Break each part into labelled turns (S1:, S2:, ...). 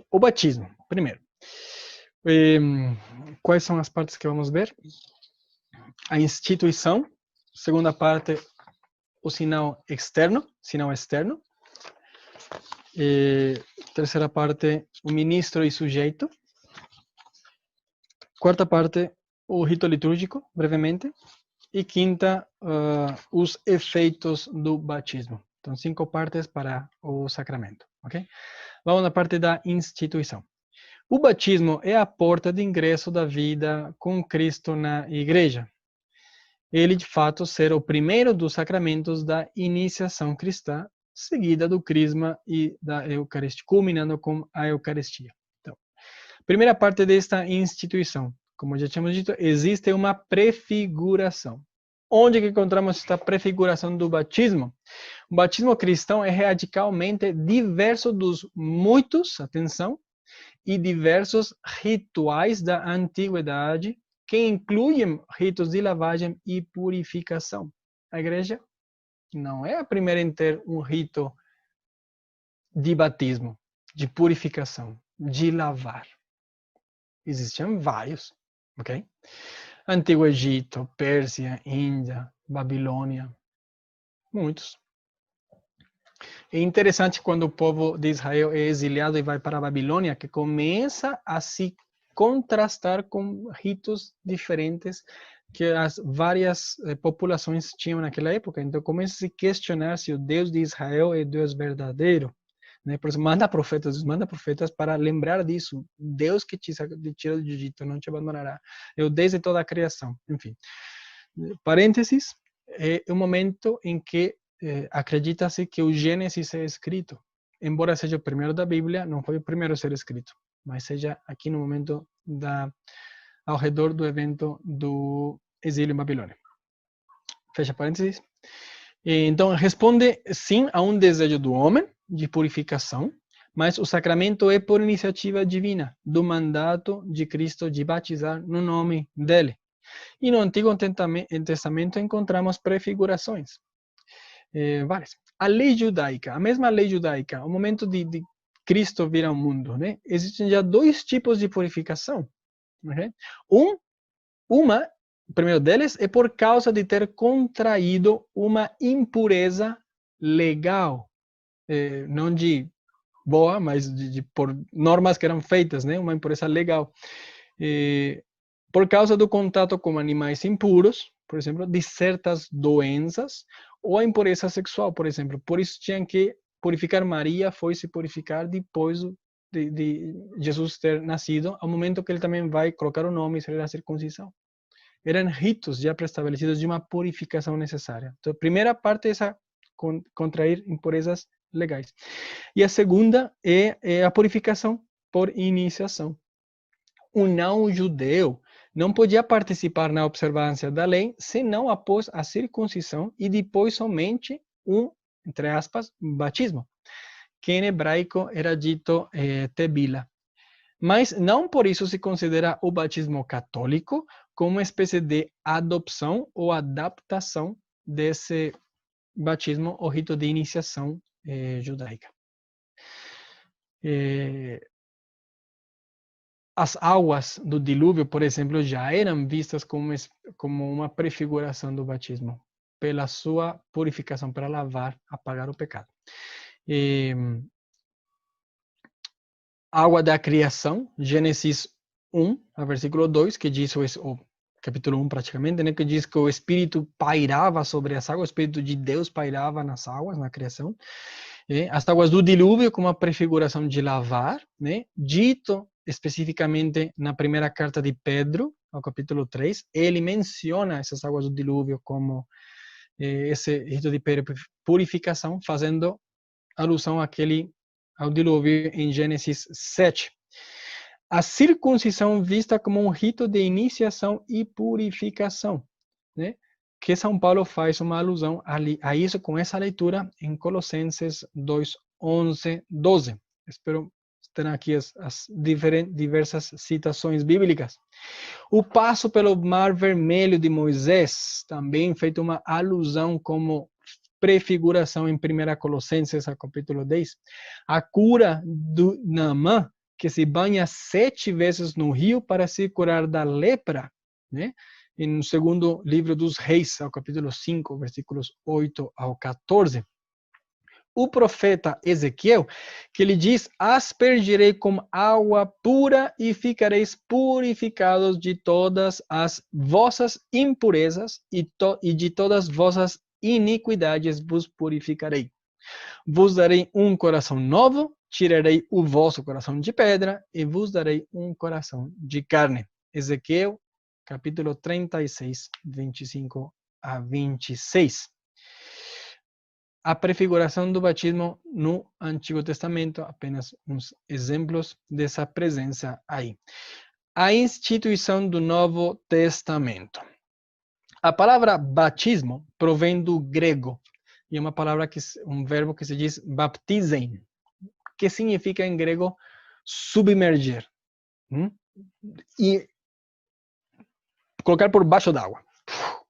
S1: O batismo, primeiro. Quais são as partes que vamos ver? A instituição. Segunda parte, o sinal externo. Terceira parte, o ministro e sujeito. Quarta parte, o rito litúrgico, brevemente. E quinta, os efeitos do batismo. Então, 5 partes para o sacramento, ok? Vamos na parte da instituição. O batismo é a porta de ingresso da vida com Cristo na igreja. Ele, de fato, será o primeiro dos sacramentos da iniciação cristã, seguida do crisma e da Eucaristia, culminando com a Eucaristia. Então, primeira parte desta instituição. Como já tínhamos dito, existe uma prefiguração. Onde que encontramos esta prefiguração do batismo? O batismo cristão é radicalmente diverso dos muitos, atenção, e diversos rituais da antiguidade, que incluem ritos de lavagem e purificação. A igreja não é a primeira em ter um rito de batismo, de purificação, de lavar. Existiam vários, ok? Antigo Egito, Pérsia, Índia, Babilônia, muitos. É interessante quando o povo de Israel é exiliado e vai para a Babilônia, que começa a se contrastar com ritos diferentes que as várias populações tinham naquela época. Então começa a se questionar se o Deus de Israel é Deus verdadeiro. Né? Por isso manda profetas para lembrar disso. Deus que te tirou do Egito não te abandonará. É o Deus de toda a criação. Enfim, parênteses, é o momento em que acredita-se que o Gênesis é escrito. Embora seja o primeiro da Bíblia, não foi o primeiro a ser escrito, mas seja aqui no momento ao redor do evento do exílio em Babilônia. Fecha parênteses. Então, responde sim a um desejo do homem de purificação, mas o sacramento é por iniciativa divina, do mandato de Cristo de batizar no nome dele. E no Antigo Testamento encontramos prefigurações. Várias. A lei judaica, a mesma lei judaica, o momento de Cristo vir ao mundo, né? Existem já 2 tipos de purificação. Okay? O primeiro deles é por causa de ter contraído uma impureza legal, não de boa, mas por normas que eram feitas, né? Uma impureza legal. Por causa do contato com animais impuros, por exemplo, de certas doenças, ou a impureza sexual, por exemplo. Por isso tinham que purificar. Maria foi se purificar depois de Jesus ter nascido, ao momento que ele também vai colocar o nome e ser a circuncisão. Eram ritos já pré-estabelecidos de uma purificação necessária. Então, a primeira parte é essa, contrair impurezas legais. E a segunda é a purificação por iniciação. O não-judeu não podia participar na observância da lei senão após a circuncisão e depois somente entre aspas, batismo, que em hebraico era dito tebila. Mas não por isso se considera o batismo católico como uma espécie de adopção ou adaptação desse batismo ou rito de iniciação judaica. As águas do dilúvio, por exemplo, já eram vistas como uma prefiguração do batismo, pela sua purificação, para lavar, apagar o pecado. Água da criação, Gênesis 1, versículo 2, que diz, o capítulo 1 praticamente, né, que diz que o Espírito pairava sobre as águas, o Espírito de Deus pairava nas águas, na criação. As águas do dilúvio, como a prefiguração de lavar, né, dito especificamente na primeira carta de Pedro, ao capítulo 3, ele menciona essas águas do dilúvio como esse rito de purificação, fazendo alusão ao dilúvio em Gênesis 7. A circuncisão vista como um rito de iniciação e purificação, né? Que São Paulo faz uma alusão a isso com essa leitura em Colossenses 2, 11, 12. Espero ter aqui as diversas citações bíblicas. O passo pelo Mar Vermelho de Moisés, também feito uma alusão como prefiguração em 1 Colossenses, capítulo 10. A cura do Naamã, que se banha 7 vezes no rio para se curar da lepra, né? No segundo livro dos Reis, ao capítulo 5, versículos 8 ao 14. O profeta Ezequiel, que ele diz: aspergirei com água pura e ficareis purificados de todas as vossas impurezas e de todas vossas iniquidades vos purificarei. Vos darei um coração novo, tirarei o vosso coração de pedra e vos darei um coração de carne. Ezequiel, capítulo 36, 25 a 26. A prefiguração do batismo no Antigo Testamento, apenas uns exemplos dessa presença aí. A instituição do Novo Testamento. A palavra batismo provém do grego, e é uma palavra um verbo que se diz baptizein, que significa em grego submergir. E colocar por baixo d'água,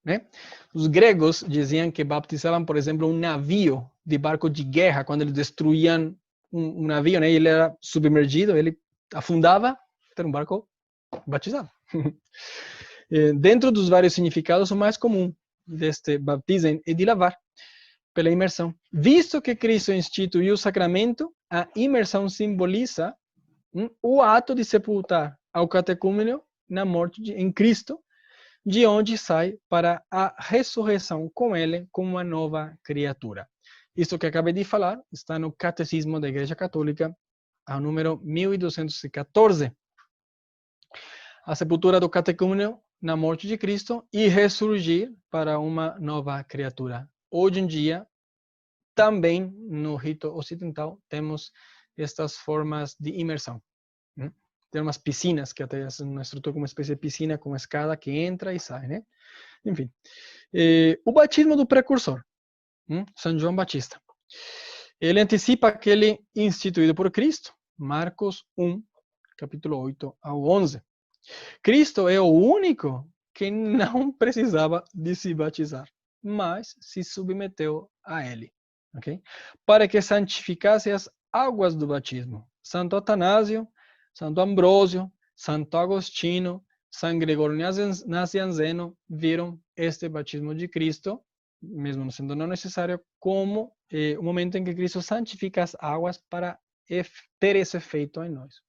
S1: né? Os gregos diziam que baptizavam, por exemplo, um navio de barco de guerra, quando eles destruíam um navio, né? Ele era submergido, ele afundava, era um barco batizado. Dentro dos vários significados, o mais comum deste batismo é de lavar, pela imersão. Visto que Cristo instituiu o sacramento, a imersão simboliza o ato de sepultar ao catecúmeno na morte em Cristo, de onde sai para a ressurreição com ele como uma nova criatura. Isso que acabei de falar está no Catecismo da Igreja Católica, ao número 1214. A sepultura do catecúmeno na morte de Cristo e ressurgir para uma nova criatura. Hoje em dia, também no rito ocidental, temos estas formas de imersão. Tem umas piscinas, que até é uma estrutura como uma espécie de piscina, com uma escada que entra e sai, né? Enfim. O batismo do precursor, São João Batista. Ele antecipa aquele instituído por Cristo, Marcos 1, capítulo 8 ao 11. Cristo é o único que não precisava de se batizar, mas se submeteu a ele, ok? Para que santificasse as águas do batismo. Santo Atanásio, Santo Ambrósio, Santo Agostinho, São Gregório Nazianzeno viram este batismo de Cristo, mesmo sendo não necessário, como o momento em que Cristo santifica as águas para ter esse efeito em nós,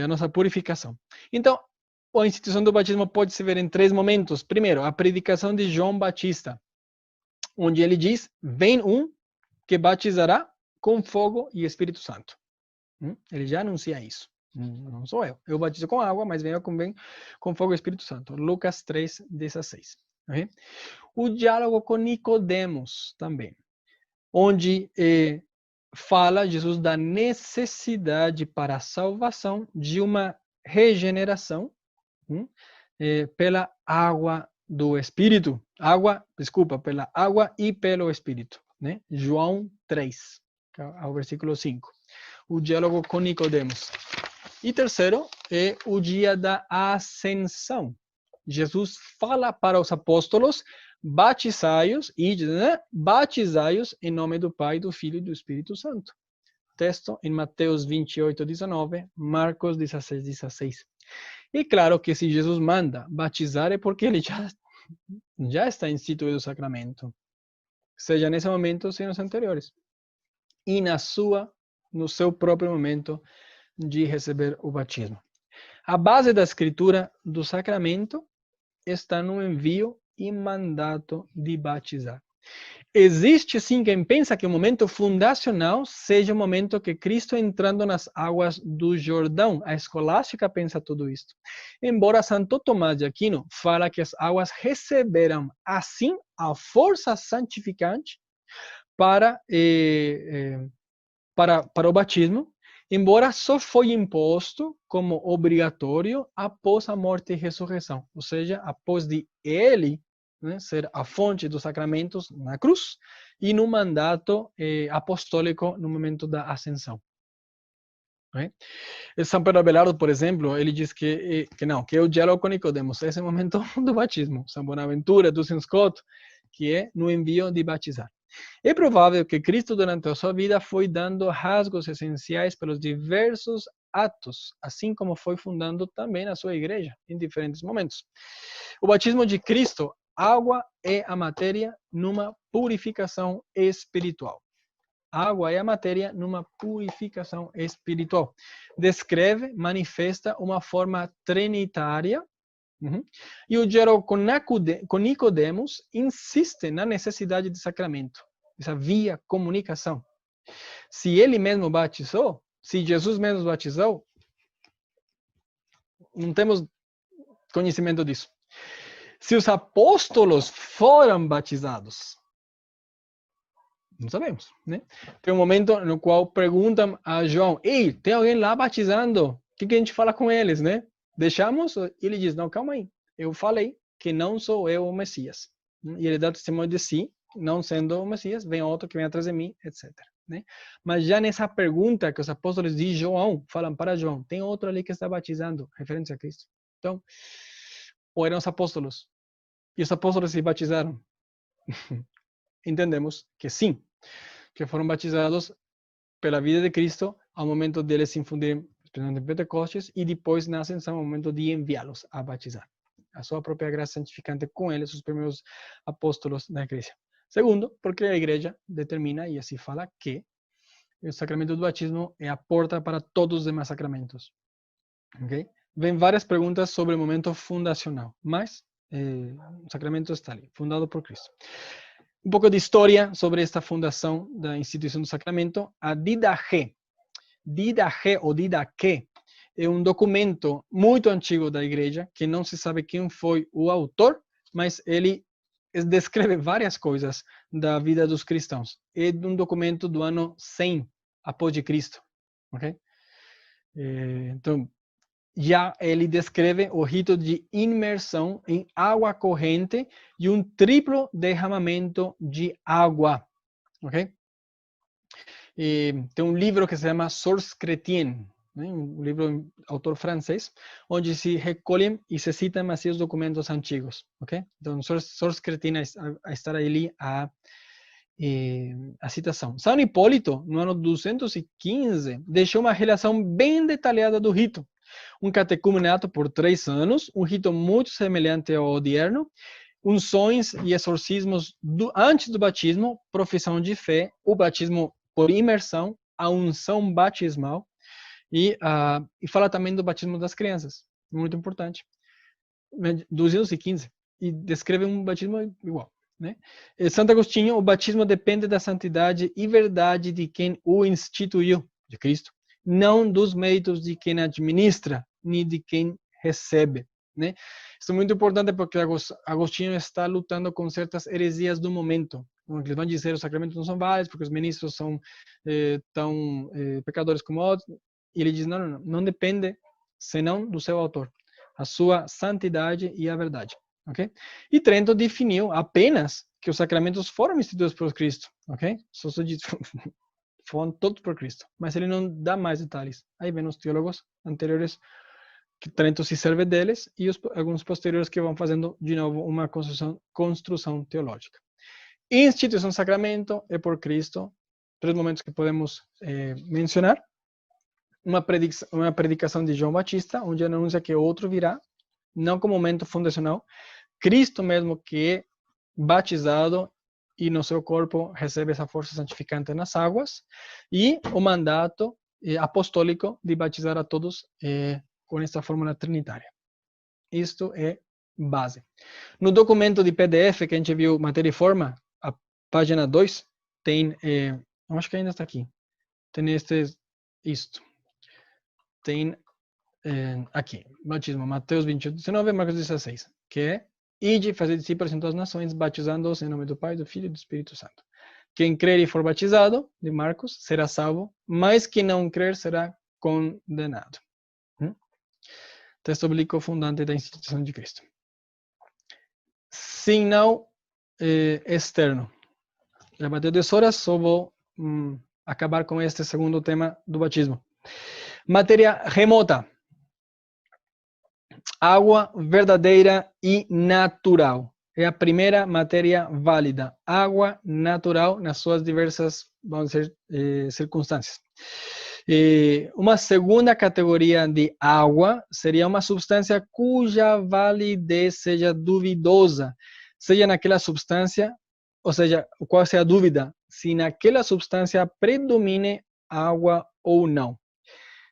S1: a nossa purificação. Então, a instituição do batismo pode se ver em 3 momentos. Primeiro, a predicação de João Batista, onde ele diz: vem um que batizará com fogo e Espírito Santo. Ele já anuncia isso. Não sou eu. Eu batizo com água, mas venho com fogo e Espírito Santo. Lucas 3:16. Okay? O diálogo com Nicodemos também, onde fala Jesus da necessidade para a salvação de uma regeneração pela água do Espírito. Pela água e pelo Espírito. Né? João 3, ao versículo 5. O diálogo com Nicodemos. E terceiro é o dia da ascensão. Jesus fala para os apóstolos: batizai-os em nome do Pai, do Filho e do Espírito Santo. Texto em Mateus 28:19, Marcos 16:16. E claro que se Jesus manda batizar é porque ele já está instituído o sacramento, seja nesse momento, seja nos anteriores. E no seu próprio momento de receber o batismo. A base da escritura do sacramento está no envio e mandato de batizar. Existe sim quem pensa que o momento fundacional seja o momento que Cristo entrando nas águas do Jordão. A escolástica pensa tudo isso. Embora Santo Tomás de Aquino fala que as águas receberam assim a força santificante para o batismo, embora só foi imposto como obrigatório após a morte e ressurreição, ou seja, após de ele ser a fonte dos sacramentos na cruz e no mandato apostólico no momento da ascensão. São Pedro Abelardo, por exemplo, ele diz que é o diálogo com Nicodemos, esse é o momento do batismo. São Bonaventura, Dunstan Scott, que é no envio de batizar. É provável que Cristo, durante a sua vida, foi dando rasgos essenciais pelos diversos atos, assim como foi fundando também a sua igreja em diferentes momentos. O batismo de Cristo, água é a matéria numa purificação espiritual. Água é a matéria numa purificação espiritual. Descreve, manifesta uma forma trinitária. E o diálogo com Nicodemos insiste na necessidade de sacramento, essa via comunicação. Se ele mesmo batizou, se Jesus mesmo batizou, não temos conhecimento disso. Se os apóstolos foram batizados, não sabemos, né? Tem um momento no qual perguntam a João: ei, tem alguém lá batizando? O que a gente fala com eles, né? Deixamos? E ele diz: não, calma aí. Eu falei que não sou eu o Messias. E ele dá testemunho de si, não sendo o Messias, vem outro que vem atrás de mim, etc. Né? Mas já nessa pergunta que os apóstolos de João falam para João, tem outro ali que está batizando, referência a Cristo. Então, ou eram os apóstolos, e os apóstolos se batizaram. Entendemos que sim, que foram batizados pela vida de Cristo ao momento deles se infundirem, especialmente em Pentecostes, e depois na ascensão, ao momento de enviá-los a batizar. A sua própria graça santificante com eles, os primeiros apóstolos da igreja. Segundo, porque a igreja determina, e assim fala, que o sacramento do batismo é a porta para todos os demais sacramentos. Okay? Vem várias perguntas sobre o momento fundacional, mas o sacramento está ali, fundado por Cristo. Um pouco de história sobre esta fundação da instituição do sacramento. A Didache ou Didache é um documento muito antigo da igreja, que não se sabe quem foi o autor, mas ele descreve várias coisas da vida dos cristãos. É um documento do ano 100 após de Cristo. Okay? Então, já ele descreve o rito de imersão em água corrente e um triplo derramamento de água. Ok? Tem um livro que se chama Sources Chrétiens, né? Um livro autor francês, onde se recolhem e se citam assim os documentos antigos. Ok? Então, Sources Chrétiens a estar ali a citação. São Hipólito, no ano 215, deixou uma relação bem detalhada do rito. Um catecumenato por 3 anos, um rito muito semelhante ao odierno, unções e exorcismos antes do batismo, profissão de fé, o batismo por imersão, a unção batismal, e fala também do batismo das crianças, muito importante. 215, e descreve um batismo igual. Né? Santo Agostinho, o batismo depende da santidade e verdade de quem o instituiu, de Cristo, não dos méritos de quem administra, nem de quem recebe. Né? Isso é muito importante porque Agostinho está lutando com certas heresias do momento. Eles vão dizer que os sacramentos não são válidos porque os ministros são tão pecadores como outros. E ele diz, não depende senão do seu autor, a sua santidade e a verdade. Okay? E Trento definiu apenas que os sacramentos foram instituídos por Cristo. Okay? Só se diz, foram todos por Cristo. Mas ele não dá mais detalhes. Aí vem os teólogos anteriores que Trento se serve deles e alguns posteriores que vão fazendo de novo uma construção teológica. Instituição do sacramento é por Cristo. 3 momentos que podemos mencionar. Uma predicação de João Batista, onde anuncia que outro virá, não como momento fundacional, Cristo mesmo que é batizado e no seu corpo recebe essa força santificante nas águas, e o mandato apostólico de batizar a todos com essa fórmula trinitária. Isto é base. No documento de PDF que a gente viu, matéria e forma, a página 2, tem, acho que ainda está aqui, tem isto. Tem aqui, batismo, Mateus 28, 19, Marcos 16, que é ide fazer discípulos em todas as nações, batizando-os em nome do Pai, do Filho e do Espírito Santo. Quem crer e for batizado, de Marcos, será salvo, mas quem não crer será condenado. Texto bíblico fundante da instituição de Cristo. Sinal externo. Já bateu 10 horas, só vou acabar com este segundo tema do batismo. Matéria remota. Água verdadeira e natural. É a primeira matéria válida. Água natural nas suas diversas, vamos dizer, circunstâncias. Uma segunda categoria de água seria uma substância cuja validez seja duvidosa, seja naquela substância, ou seja, qual seja a dúvida, se naquela substância predomine água ou não.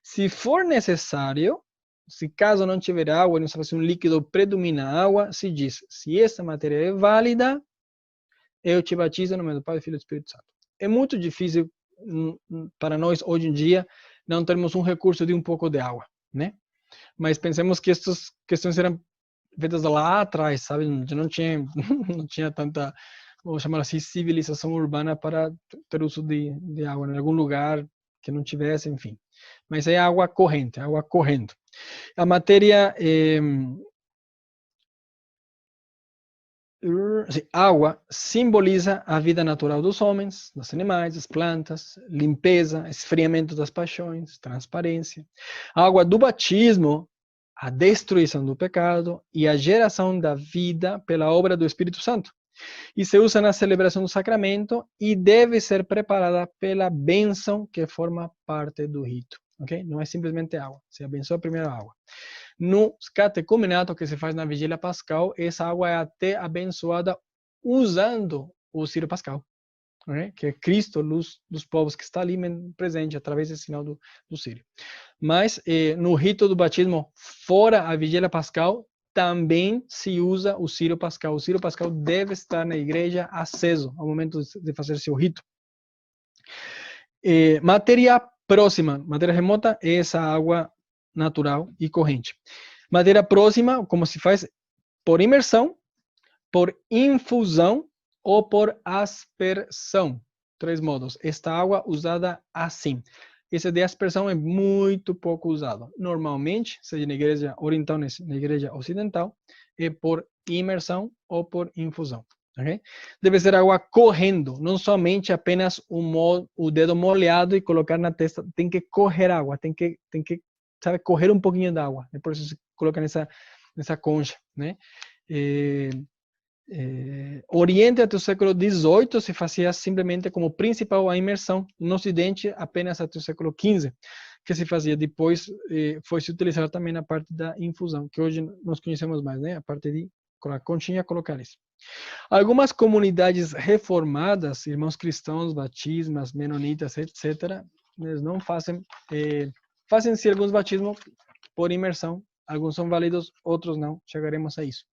S1: Se for necessário, se caso não tiver água, não se um líquido predomina a água, se diz, se essa matéria é válida, eu te batizo no nome do Pai, do Filho e do Espírito Santo. É muito difícil para nós, hoje em dia, não termos um recurso de um pouco de água, né? Mas pensemos que estas questões eram feitas lá atrás, sabe? Não tinha, não tinha tanta, vamos chamar assim, civilização urbana para ter uso de água em algum lugar que não tivesse, enfim. Mas é água corrente, água correndo. A matéria água simboliza a vida natural dos homens, dos animais, das plantas, limpeza, esfriamento das paixões, transparência. A água do batismo, a destruição do pecado e a geração da vida pela obra do Espírito Santo. E se usa na celebração do sacramento e deve ser preparada pela bênção que forma parte do rito. Okay? Não é simplesmente água, se abençoa primeiro a água. No catecumenato que se faz na vigília pascal, essa água é até abençoada usando o Círio Pascal, né? Que é Cristo, luz dos povos, que está ali presente através desse sinal do Círio. Mas no rito do batismo, fora a vigília pascal, também se usa o Círio Pascal. O Círio Pascal deve estar na igreja aceso ao momento de fazer seu rito. Matéria próxima, matéria remota, é essa água natural e corrente. Matéria próxima, como se faz? Por imersão, por infusão ou por aspersão. 3 modos. Esta água usada assim. Esse de aspersão é muito pouco usado. Normalmente, seja na igreja oriental, na igreja ocidental, é por imersão ou por infusão. Okay? Deve ser água correndo, não somente apenas o dedo molhado e colocar na testa. Tem que correr água, tem que sabe, correr um pouquinho da água. Por isso se coloca nessa concha, né? Oriente até o século XVIII se fazia simplesmente como principal a imersão. No Ocidente, apenas até o século XV que se fazia. Depois foi se utilizar também a parte da infusão, que hoje nós conhecemos mais, né? A parte de com a conchinha colocar isso. Algumas comunidades reformadas, irmãos cristãos, batismas, menonitas, etc., eles não fazem, fazem-se alguns batismos por imersão. Alguns são válidos, outros não. Chegaremos a isso.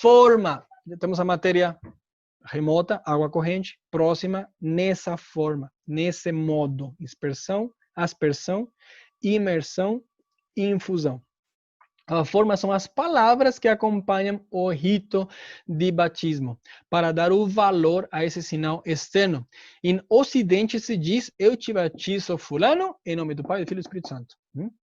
S1: Forma. Temos a matéria remota, água corrente, próxima, nessa forma, nesse modo. Dispersão, aspersão, imersão e infusão. A forma são as palavras que acompanham o rito de batismo, para dar o valor a esse sinal externo. Em Ocidente se diz, eu te batizo fulano, em nome do Pai, do Filho e do Espírito Santo.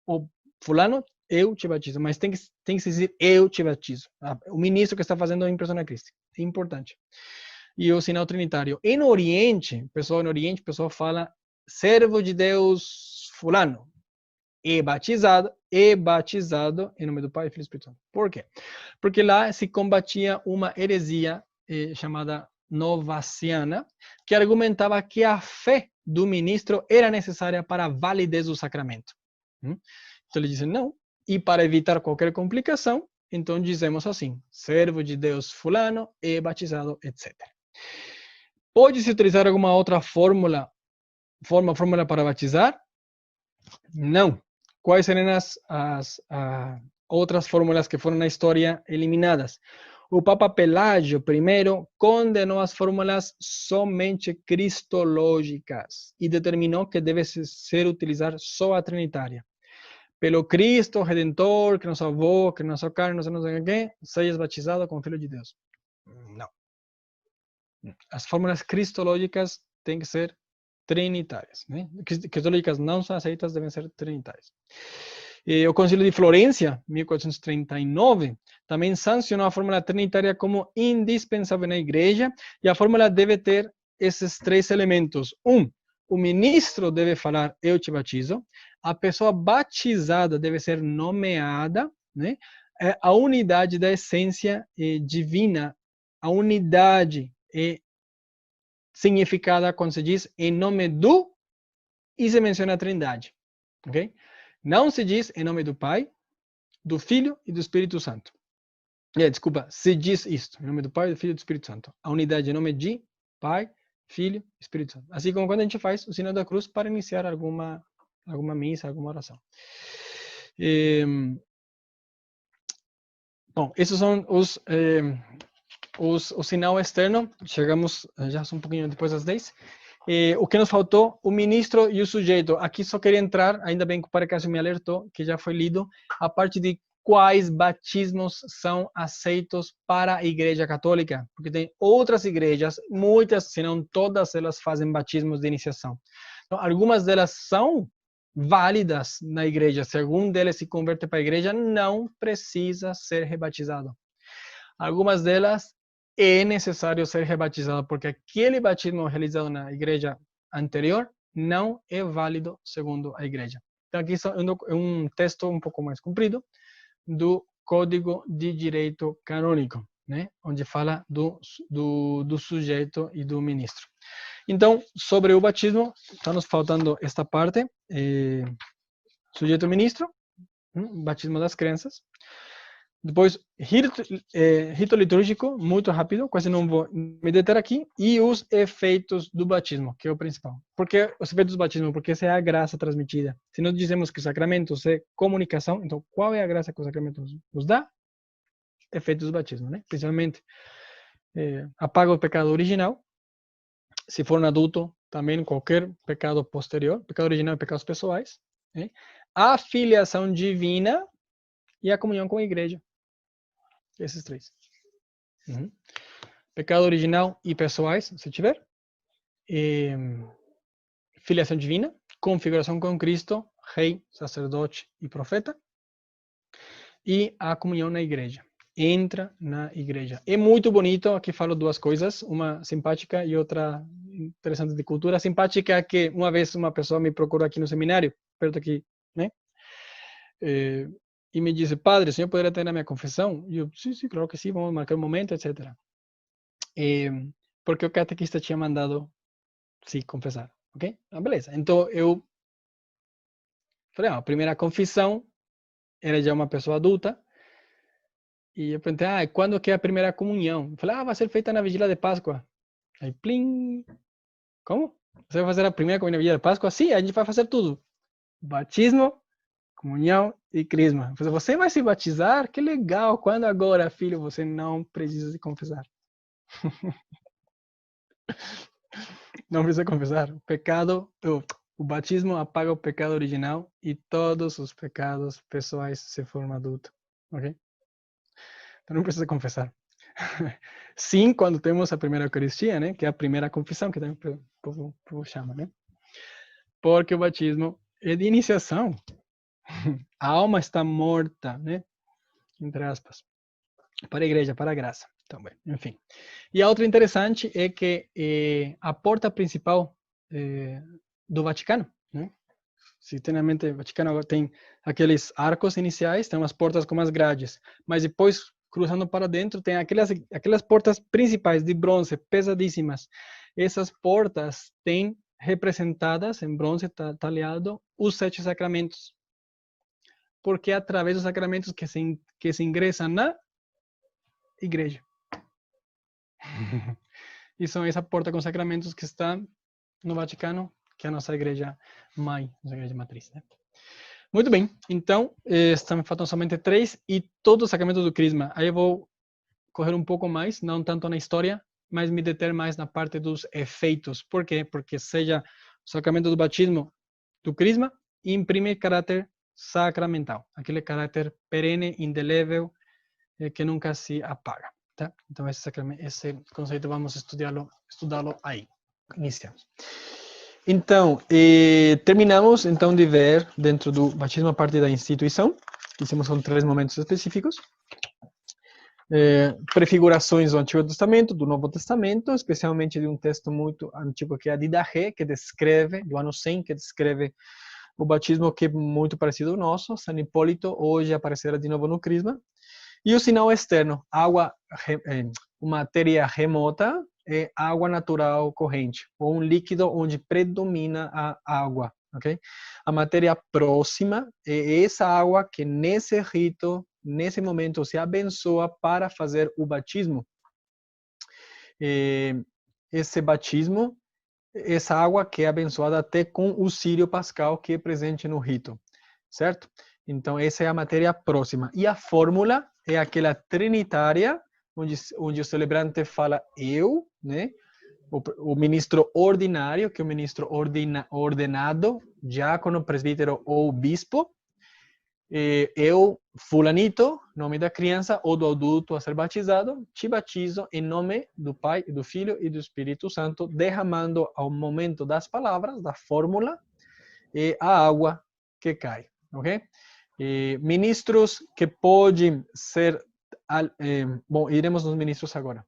S1: Ou fulano, eu te batizo, mas tem que se dizer, eu te batizo. O ministro que está fazendo a impressão na Cristo. É importante. E o sinal trinitário. Em Oriente, pessoal fala, servo de Deus fulano. E batizado em nome do Pai, Filho e Espírito Santo. Por quê? Porque lá se combatia uma heresia chamada novaciana, que argumentava que a fé do ministro era necessária para a validez do sacramento. Então eles dizem não, e para evitar qualquer complicação, então dizemos assim, servo de Deus fulano e batizado, etc. Pode-se utilizar alguma outra fórmula para batizar? Não. Quais seriam as outras fórmulas que foram na história eliminadas? O Papa Pelágio I condenou as fórmulas somente cristológicas e determinou que deve ser utilizar só a trinitária. Pelo Cristo Redentor, que nos salvou, que nos carne, não sei o que, sejas batizado como filho de Deus. Não. As fórmulas cristológicas têm que ser trinitárias, né? Cristológicas não são aceitas, devem ser trinitárias. O Concílio de Florência, 1439, também sancionou a fórmula trinitária como indispensável na igreja, e a fórmula deve ter esses 3 elementos. O ministro deve falar, eu te batizo. A pessoa batizada deve ser nomeada, né? A unidade da essência divina A unidade é significada quando se diz em nome do e se menciona a Trindade. Ok? Não se diz em nome do Pai, do Filho e do Espírito Santo. Desculpa, se diz isto, em nome do Pai, do Filho e do Espírito Santo. A unidade em nome de Pai, Filho e Espírito Santo. Assim como quando a gente faz o sinal da cruz para iniciar alguma missa, alguma oração. Bom, esses são o sinal externo. Chegamos já um pouquinho depois das 10. O que nos faltou? O ministro e o sujeito. Aqui só queria entrar, ainda bem que o Padre Cássio me alertou, que já foi lido, a parte de quais batismos são aceitos para a Igreja Católica. Porque tem outras igrejas, muitas, se não todas, elas fazem batismos de iniciação. Então, algumas delas são válidas na igreja. Se algum deles se converte para a igreja, não precisa ser rebatizado. Algumas delas é necessário ser rebatizado, porque aquele batismo realizado na igreja anterior não é válido segundo a igreja. Então, aqui é um texto um pouco mais comprido do Código de Direito Canônico, né? Onde fala do sujeito e do ministro. Então, sobre o batismo, está nos faltando esta parte, sujeito e ministro, batismo das crenças. Depois, rito litúrgico, muito rápido, quase não vou me deter aqui, e os efeitos do batismo, que é o principal. Por que os efeitos do batismo? Porque essa é a graça transmitida. Se nós dizemos que os sacramentos é comunicação, então qual é a graça que os sacramentos nos dá? Efeitos do batismo, né? Principalmente, apaga o pecado original. Se for um adulto, também qualquer pecado posterior. Pecado original e pecados pessoais. Né? A filiação divina e a comunhão com a igreja. Esses três. Pecado original e pessoais, se tiver. Filiação divina, configuração com Cristo, rei, sacerdote e profeta. E a comunhão na igreja. Entra na igreja. É muito bonito, aqui falo duas coisas, uma simpática e outra interessante de cultura. Simpática é que uma vez uma pessoa me procurou aqui no seminário, perto aqui, né? E me disse, padre, o senhor poderia ter na minha confissão? E eu, sim, claro que sim, vamos marcar um momento, etc. Porque o catequista tinha mandado, sim, confessar, ok? Beleza. Então, eu falei, a primeira confissão era já uma pessoa adulta, e eu perguntei, quando que é a primeira comunhão? Eu falei, vai ser feita na vigília de Páscoa. Aí, plim! Como? Você vai fazer a primeira comunhão na vigília de Páscoa? Sim, a gente vai fazer tudo. Batismo, comunhão e crisma. Você vai se batizar? Que legal! Quando agora, filho, você não precisa se confessar. Não precisa confessar. O batismo apaga o pecado original e todos os pecados pessoais se formam adulto. Ok? Então não precisa confessar. Sim, quando temos a primeira Eucaristia, né? Que é a primeira confissão, que também o povo chama, né? Porque o batismo é de iniciação. A alma está morta, né? Entre aspas. Para a igreja, para a graça. Também, enfim. E a outra interessante é que a porta principal do Vaticano, né? Se tem na mente, o Vaticano tem aqueles arcos iniciais, tem umas portas com umas grades, mas depois, cruzando para dentro, tem aquelas portas principais de bronze, pesadíssimas. Essas portas têm representadas em bronze talhado os 7 sacramentos. Porque é através dos sacramentos que se ingressa na igreja. E são essa porta com sacramentos que está no Vaticano, que é a nossa igreja mãe, nossa igreja matriz. Né? Muito bem, então, faltam somente 3 e todos os sacramentos do Crisma. Aí eu vou correr um pouco mais, não tanto na história, mas me deter mais na parte dos efeitos. Por quê? Porque seja o sacramento do batismo do Crisma, imprime caráter sacramental, aquele caráter perene, indelével, que nunca se apaga. Tá? Então, esse conceito vamos estudá-lo aí. Iniciamos. Então, terminamos então de ver dentro do batismo a parte da instituição. Fizemos com 3 momentos específicos. Prefigurações do Antigo Testamento, do Novo Testamento, especialmente de um texto muito antigo que é a Didache, que descreve, do ano 100, que descreve o batismo que é muito parecido ao nosso. São Hipólito hoje aparecerá de novo no Crisma. E o sinal externo, água matéria remota é água natural corrente, ou um líquido onde predomina a água, ok? A matéria próxima é essa água que nesse rito, nesse momento, se abençoa para fazer o batismo. Esse batismo, essa água que é abençoada até com o círio pascal que é presente no rito, certo? Então, essa é a matéria próxima. E a fórmula é aquela trinitária, onde o celebrante fala eu, né? O ministro ordinário, que é o ministro ordenado, diácono, presbítero ou bispo. Eu, fulanito, nome da criança ou do adulto a ser batizado, te batizo em nome do Pai, do Filho e do Espírito Santo, derramando ao momento das palavras, da fórmula, a água que cai, ok? Ministros que podem ser... bom, iremos nos ministros agora.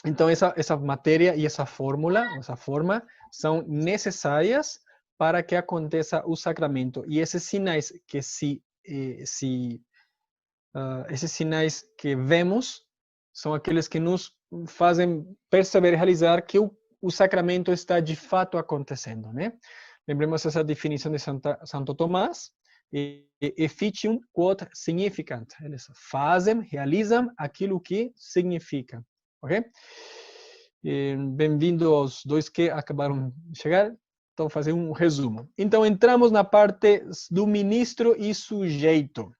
S1: Então, essa matéria e essa fórmula, essa forma, são necessárias para que aconteça o sacramento. E esses sinais que esses sinais que vemos são aqueles que nos fazem perceber e realizar que o sacramento está de fato acontecendo, né? Lembremos essa definição de Santo Tomás, efficium quod significant. Eles fazem, realizam aquilo que significa, ok? Bem-vindo aos dois que acabaram de chegar. Então, fazer um resumo. Então, entramos na parte do ministro e sujeito.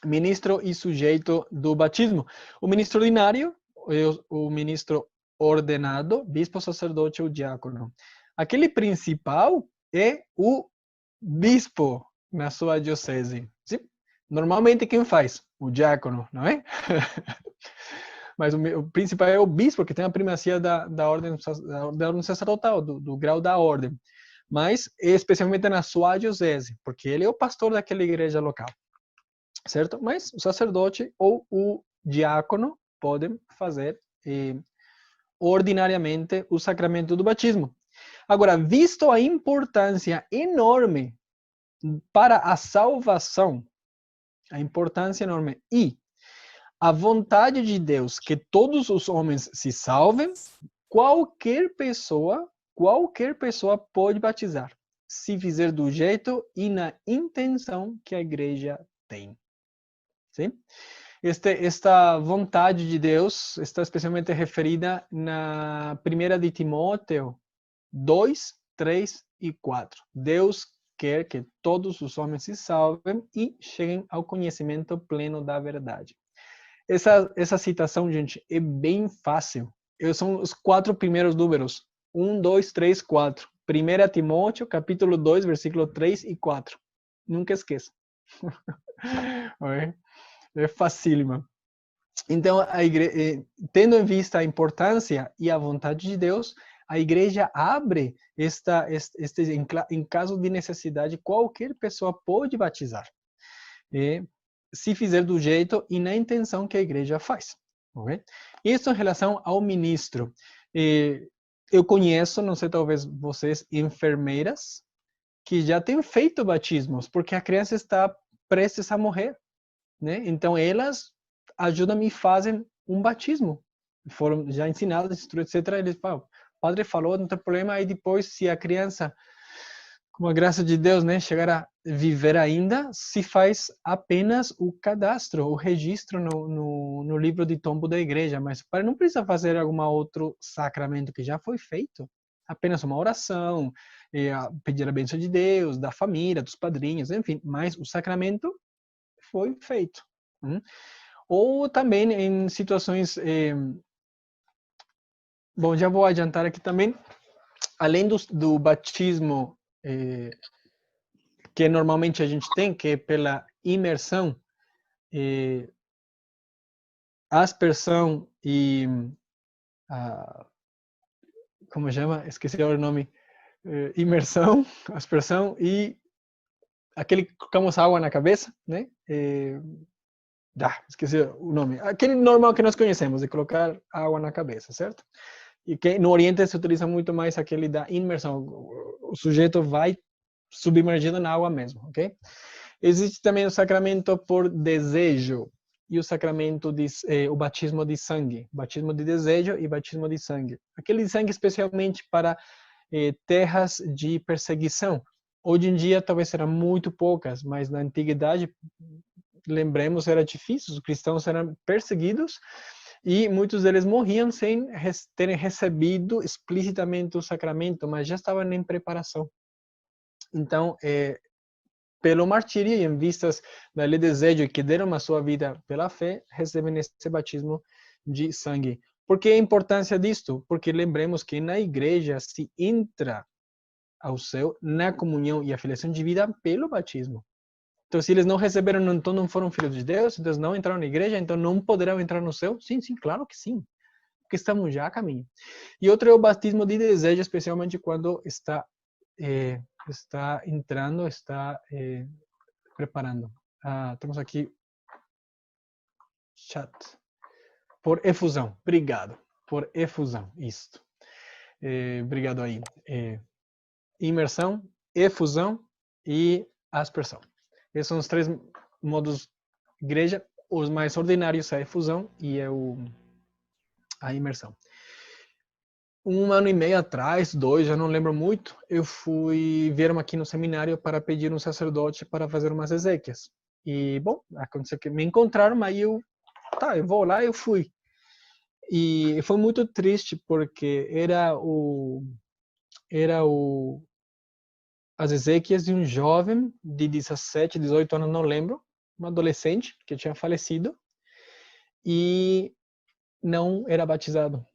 S1: Ministro e sujeito do batismo. O ministro ordinário, o ministro ordenado, bispo, sacerdote ou diácono. Aquele principal é o bispo na sua diocese. Sim? Normalmente quem faz? O diácono, não é? Mas o principal é o bispo, que tem a primazia da ordem sacerdotal, do grau da ordem. Mas especialmente na sua diocese, porque ele é o pastor daquela igreja local. Certo? Mas o sacerdote ou o diácono podem fazer ordinariamente o sacramento do batismo. Agora, visto a importância enorme para a salvação, a importância enorme e a vontade de Deus que todos os homens se salvem, qualquer pessoa pode batizar, se fizer do jeito e na intenção que a igreja tem. Sim? Esta vontade de Deus está especialmente referida na 1 de Timóteo 2, 3 e 4. Deus quer que todos os homens se salvem e cheguem ao conhecimento pleno da verdade. Essa citação, gente, é bem fácil. São os 4 primeiros números. 1, 2, 3, 4. 1 Timóteo, capítulo 2, versículo 3 e 4. Nunca esqueça. É facílima. Então, tendo em vista a importância e a vontade de Deus, a igreja abre em caso de necessidade, qualquer pessoa pode batizar. Se fizer do jeito e na intenção que a igreja faz. Okay? Isso em relação ao ministro. Eu conheço, não sei, talvez vocês, enfermeiras, que já têm feito batismos, porque a criança está prestes a morrer. Né? Então, elas ajudam e fazem um batismo. Foram já ensinadas, instruídas, etc. Eles falam, o padre falou, não tem problema. Aí depois, se a criança, com a graça de Deus, né, chegar a viver ainda, se faz apenas o cadastro, o registro no livro de tombo da igreja. Mas o padre não precisa fazer algum outro sacramento que já foi feito. Apenas uma oração, pedir a bênção de Deus, da família, dos padrinhos, enfim. Mas o sacramento foi feito. Ou também em situações... bom, já vou adiantar aqui também. Além do batismo que normalmente a gente tem, que é pela imersão, aspersão e... como chama? Esqueci o nome. Imersão, aspersão e aquele que colocamos água na cabeça, né? Esqueci o nome. Aquele normal que nós conhecemos, de colocar água na cabeça, certo? E que no Oriente se utiliza muito mais aquele da imersão. O sujeito vai submergido na água mesmo, ok? Existe também o sacramento por desejo. e o sacramento o batismo de sangue, batismo de desejo e batismo de sangue. Aquele de sangue especialmente para terras de perseguição. Hoje em dia talvez serão muito poucas, mas na antiguidade, lembremos, era difícil, os cristãos eram perseguidos e muitos deles morriam sem terem recebido explicitamente o sacramento, mas já estavam em preparação. Então, pelo martírio e em vistas da lei de desejo que deram a sua vida pela fé, recebem esse batismo de sangue. Por que a importância disto? Porque lembremos que na igreja se entra ao céu na comunhão e a filiação de vida pelo batismo. Então, se eles não receberam, então não foram filhos de Deus, então não entraram na igreja, então não poderão entrar no céu? Sim, sim, claro que sim. Porque estamos já a caminho. E outro é o batismo de desejo, especialmente quando está entrando, está preparando. Temos aqui chat. Por efusão. Obrigado. Por efusão. Isto. Obrigado aí. Imersão, efusão e aspersão. Esses são os três modos de igreja. Os mais ordinários é a efusão e a imersão. 1 ano e meio atrás, 2, já não lembro muito, vieram aqui no seminário para pedir um sacerdote para fazer umas exéquias. E, bom, aconteceu que me encontraram, aí eu vou lá, eu fui. E foi muito triste, porque as exéquias de um jovem de 17, 18 anos, não lembro, um adolescente que tinha falecido e não era batizado.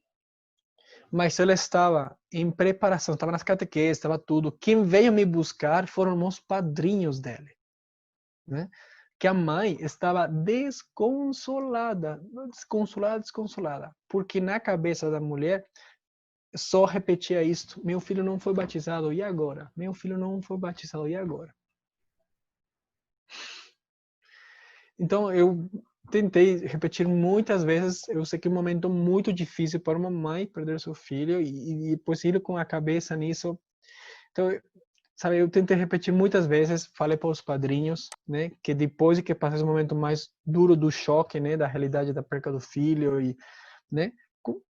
S1: Mas ela estava em preparação, estava nas catequeses, estava tudo. Quem veio me buscar foram os padrinhos dele, né? Que a mãe estava desconsolada, porque na cabeça da mulher só repetia isto: meu filho não foi batizado, e agora? Meu filho não foi batizado, e agora? Então eu tentei repetir muitas vezes. Eu sei que é um momento muito difícil para uma mãe perder seu filho e depois ir com a cabeça nisso. Então, sabe, eu tentei repetir muitas vezes, falei para os padrinhos, né, que depois de que passa esse momento mais duro do choque, né, da realidade da perca do filho e, né,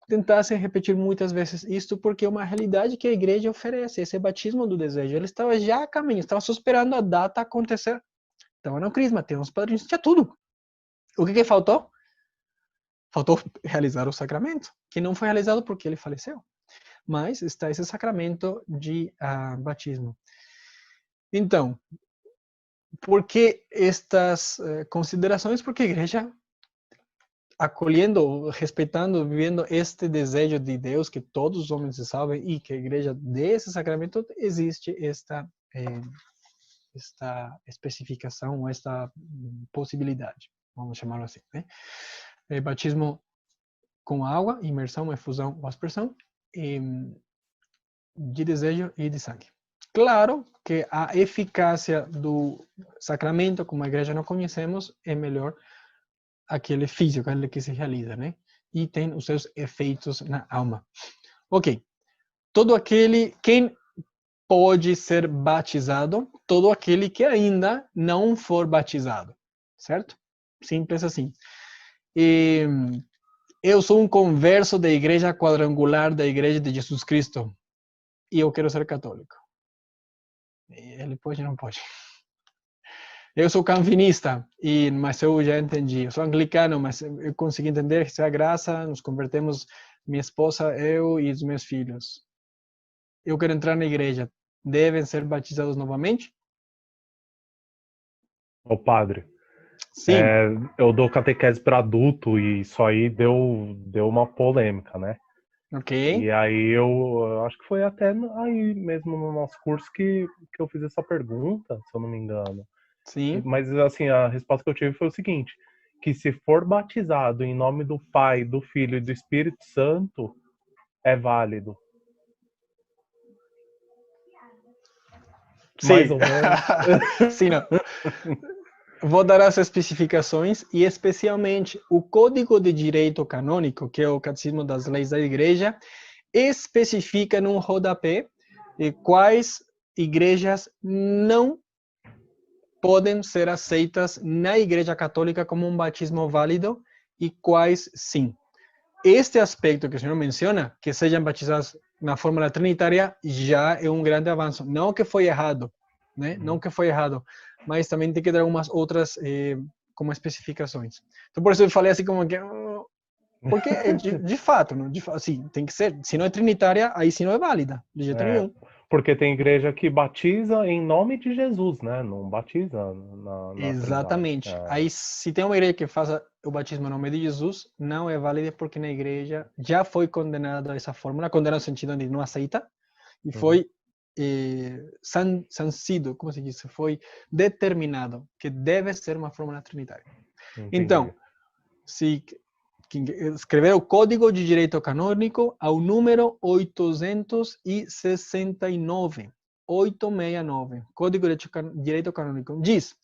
S1: tentassem repetir muitas vezes isto, porque é uma realidade que a igreja oferece, esse batismo do desejo. Ele estava já a caminho, estava só esperando a data acontecer. Então, era um crisma, tinha uns padrinhos, tinha tudo. O que faltou? Faltou realizar o sacramento, que não foi realizado porque ele faleceu. Mas está esse sacramento de batismo. Então, por que estas considerações? Porque a igreja, acolhendo, respeitando, vivendo este desejo de Deus, que todos os homens se salvem e que a igreja dê esse sacramento, existe esta especificação, esta possibilidade, vamos chamar assim, né? Batismo com água, imersão, efusão ou aspersão, de desejo e de sangue. Claro que a eficácia do sacramento, como a igreja não conhecemos, é melhor aquele físico, aquele que se realiza, né? E tem os seus efeitos na alma. Ok. Quem pode ser batizado? Todo aquele que ainda não for batizado, certo? Simples assim. Eu sou um converso da igreja quadrangular da Igreja de Jesus Cristo e eu quero ser católico. Ele pode ou não pode? Eu sou calvinista, mas eu já entendi. Eu sou anglicano, mas eu consegui entender que se a graça, nos convertemos, minha esposa, eu e os meus filhos. Eu quero entrar na igreja. Devem ser batizados novamente?
S2: Ô padre,
S1: Sim.
S2: eu dou catequese para adulto e isso aí deu uma polêmica, né?
S1: Ok.
S2: E aí eu acho que foi até aí mesmo no nosso curso que eu fiz essa pergunta, se eu não me engano.
S1: Sim.
S2: Mas assim, a resposta que eu tive foi o seguinte, que se for batizado em nome do Pai, do Filho e do Espírito Santo, é válido. Mais
S1: Sim.
S2: ou menos.
S1: Sim, não. Vou dar as especificações e especialmente o Código de Direito Canônico, que é o Catecismo das Leis da Igreja, especifica num rodapé quais igrejas não podem ser aceitas na Igreja Católica como um batismo válido e quais sim. Este aspecto que o senhor menciona, que sejam batizados na fórmula trinitária, já é um grande avanço. Não que foi errado, né? Não que foi errado, mas também tem que dar algumas outras como especificações. Então, por isso eu falei assim como que... Porque, de fato, não, assim, tem que ser. Se não é trinitária, aí sim não é válida, de jeito nenhum.
S2: Porque tem igreja que batiza em nome de Jesus, né? Não batiza na Trindade.
S1: Exatamente. Aí, se tem uma igreja que faça o batismo em nome de Jesus, não é válida porque na igreja já foi condenada essa fórmula, condenada no sentido de não aceita, e foi sancido, como se diz, foi determinado que deve ser uma fórmula trinitária.
S2: Entendi.
S1: Então, se escrever o Código de Direito Canônico ao número 869. 869. Código de Direito Canônico. Diz: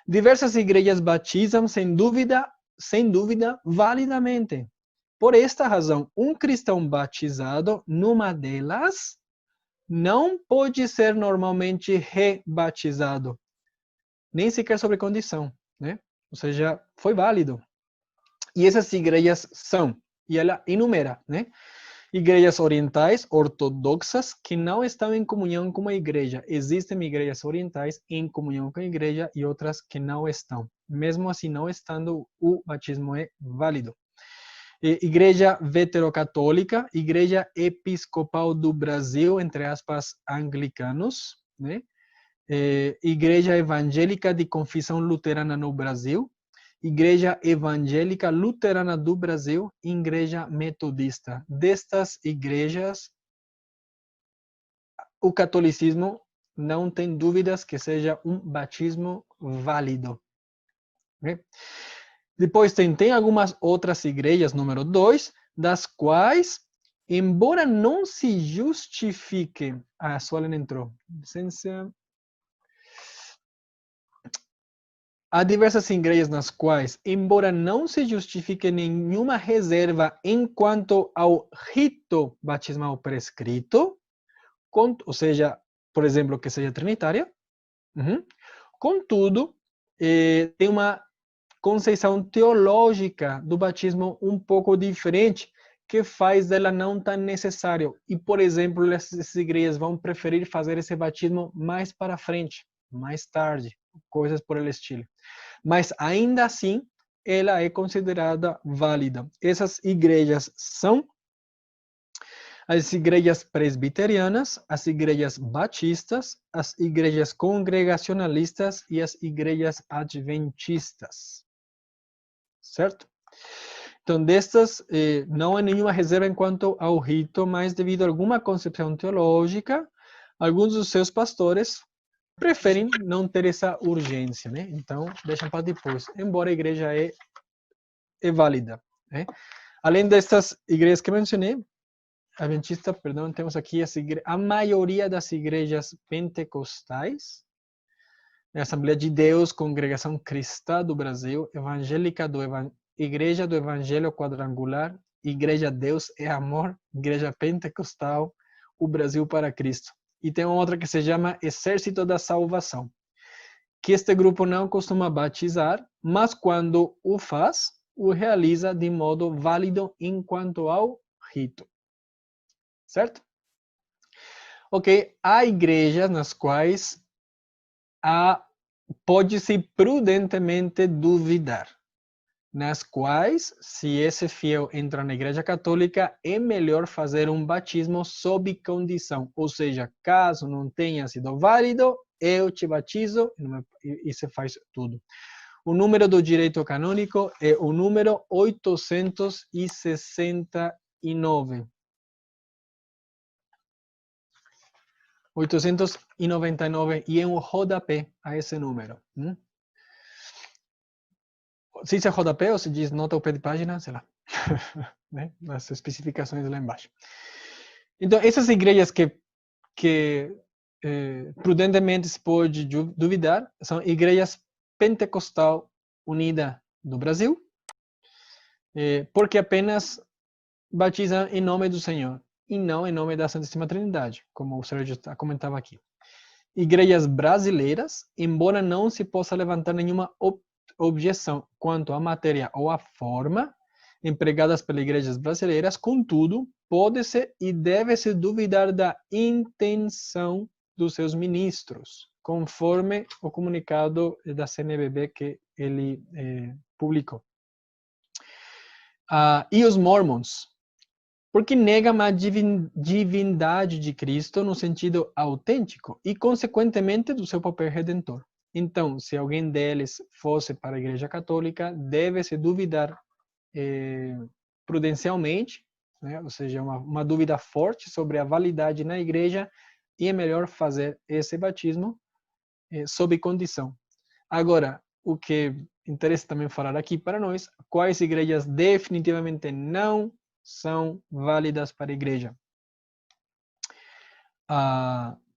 S1: diversas igrejas batizam sem dúvida, validamente. Por esta razão, um cristão batizado numa delas não pode ser normalmente rebatizado, nem sequer sobre condição, né? Ou seja, foi válido. E essas igrejas são, e ela enumera, né? Igrejas orientais ortodoxas que não estão em comunhão com a igreja. Existem igrejas orientais em comunhão com a igreja e outras que não estão. Mesmo assim, não estando, o batismo é válido. Igreja veterocatólica, Igreja Episcopal do Brasil, entre aspas, anglicanos, né? Igreja Evangélica de Confissão Luterana no Brasil, Igreja Evangélica Luterana do Brasil e Igreja Metodista. Destas igrejas, o catolicismo não tem dúvidas que seja um batismo válido. Okay? Depois tem algumas outras igrejas, número 2, das quais, embora não se justifique... Ah, a Suelen entrou. Licença... Há diversas igrejas nas quais, embora não se justifique nenhuma reserva em quanto ao rito batismal prescrito, ou seja, por exemplo, que seja trinitária, contudo, tem uma conceito teológica do batismo um pouco diferente, que faz dela não tão necessário. E, por exemplo, essas igrejas vão preferir fazer esse batismo mais para frente, mais tarde, coisas por el estilo. Mas, ainda assim, ela é considerada válida. Essas igrejas são as igrejas presbiterianas, as igrejas batistas, as igrejas congregacionalistas e as igrejas adventistas. Certo? Então, destas, não há nenhuma reserva quanto ao rito, mas devido a alguma concepção teológica, alguns dos seus pastores preferem não ter essa urgência, né? Então, deixam para depois, embora a igreja é válida, né? Além destas igrejas que mencionei, adventista, perdão, temos aqui a maioria das igrejas pentecostais, a Assembleia de Deus, Congregação Cristã do Brasil, Evangélica Igreja do Evangelho Quadrangular, Igreja Deus é Amor, Igreja Pentecostal, o Brasil para Cristo. E tem uma outra que se chama Exército da Salvação, que este grupo não costuma batizar, mas quando o faz, o realiza de modo válido enquanto ao rito. Certo? Ok, há igrejas nas quais pode-se prudentemente duvidar, nas quais, se esse fiel entra na igreja católica, é melhor fazer um batismo sob condição, ou seja, caso não tenha sido válido, eu te batizo e se faz tudo. O número do direito canônico é o número 869. 899 e é um rodapé a esse número. Se diz rodapé ou se diz nota ao pé de página, sei lá. Né? As especificações lá embaixo. Então, essas igrejas que prudentemente se pode duvidar são igrejas Pentecostal Unida do Brasil, porque apenas batizam em nome do Senhor e não em nome da Santíssima Trindade, como o senhor já comentava aqui. igrejas brasileiras, embora não se possa levantar nenhuma objeção quanto à matéria ou à forma empregadas pelas igrejas brasileiras, contudo, pode-se e deve-se duvidar da intenção dos seus ministros, conforme o comunicado da CNBB que ele publicou. E os Mormons, porque negam a divindade de Cristo no sentido autêntico e, consequentemente, do seu papel redentor. Então, se alguém deles fosse para a Igreja Católica, deve-se duvidar prudencialmente, né? Ou seja, uma dúvida forte sobre a validade na Igreja, e é melhor fazer esse batismo sob condição. Agora, o que interessa também falar aqui para nós, quais igrejas definitivamente não são válidas para a igreja.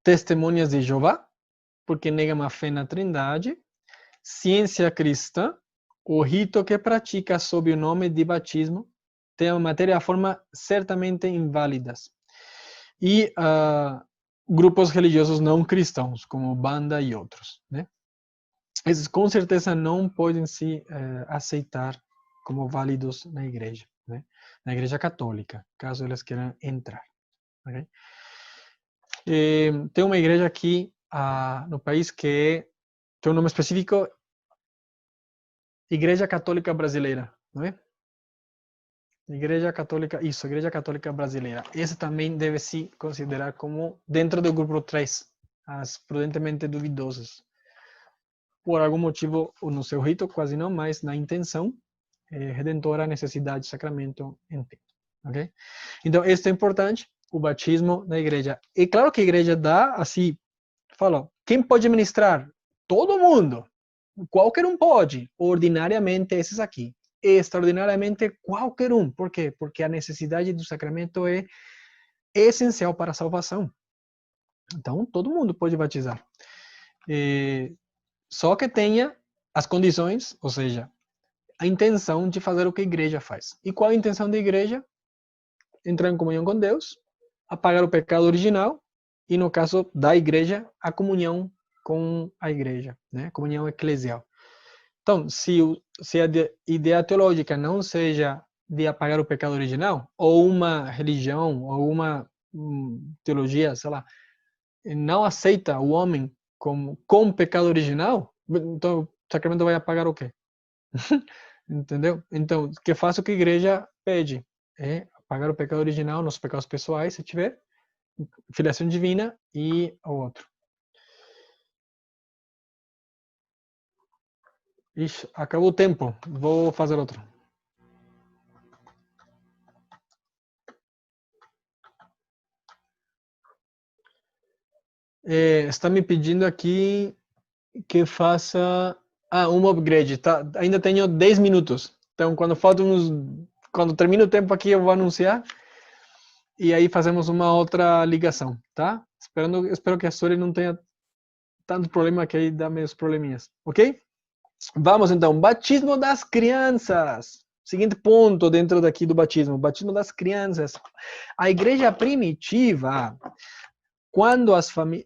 S1: Testemunhas de Jeová, porque negam a fé na Trindade. Ciência cristã, o rito que pratica sob o nome de batismo, tem a matéria e a forma certamente inválidas. E grupos religiosos não cristãos, como Banda e outros, né? Esses com certeza não podem se aceitar como válidos na igreja, né? Na igreja católica, caso eles queiram entrar. Okay? Tem uma igreja aqui no país que tem um nome específico, Igreja Católica Brasileira, não é? Igreja Católica, isso, Igreja Católica Brasileira. Esse também deve se considerar como dentro do grupo 3, as prudentemente duvidosas. Por algum motivo, no seu rito, quase não, mas na intenção redentora, necessidade de sacramento em tempo. Okay? Então, isso é importante, o batismo na igreja. E claro que a igreja dá, assim, fala, quem pode ministrar? Todo mundo. Qualquer um pode. Ordinariamente, esses aqui. Extraordinariamente, qualquer um. Por quê? Porque a necessidade do sacramento é essencial para a salvação. Então, todo mundo pode batizar. Só que tenha as condições, ou seja, a intenção de fazer o que a igreja faz. E qual a intenção da igreja? Entrar em comunhão com Deus, apagar o pecado original, e no caso da igreja, a comunhão com a igreja, né? Comunhão eclesial. Então, se a ideia teológica não seja de apagar o pecado original, ou uma religião, ou uma teologia, sei lá, não aceita o homem com pecado original, então o sacramento vai apagar o quê? Entendeu? Então, que faça o que a igreja pede, apagar o pecado original, nossos pecados pessoais, se tiver, filiação divina e o outro. Ixi, acabou o tempo, vou fazer outro. Está me pedindo aqui que faça um upgrade, tá? Ainda tenho 10 minutos. Então, quando termina o tempo aqui, eu vou anunciar e aí fazemos uma outra ligação, tá? Espero que a Sori não tenha tanto problema, que aí dá meus probleminhas, ok? Vamos então, batismo das crianças. Seguinte ponto dentro daqui do batismo, batismo das crianças. A igreja primitiva, quando as famílias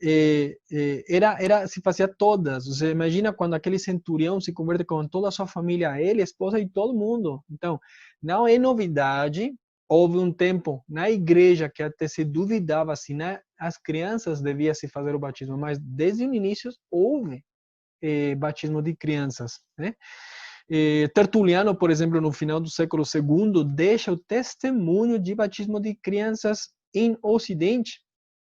S1: se fazia todas. Você imagina quando aquele centurião se converte com toda a sua família, ele, a esposa e todo mundo. Então, não é novidade. Houve um tempo na igreja que até se duvidava se as crianças deviam se fazer o batismo, mas desde o início houve batismo de crianças, né? Tertuliano, por exemplo, no final do século II, deixa o testemunho de batismo de crianças em Ocidente.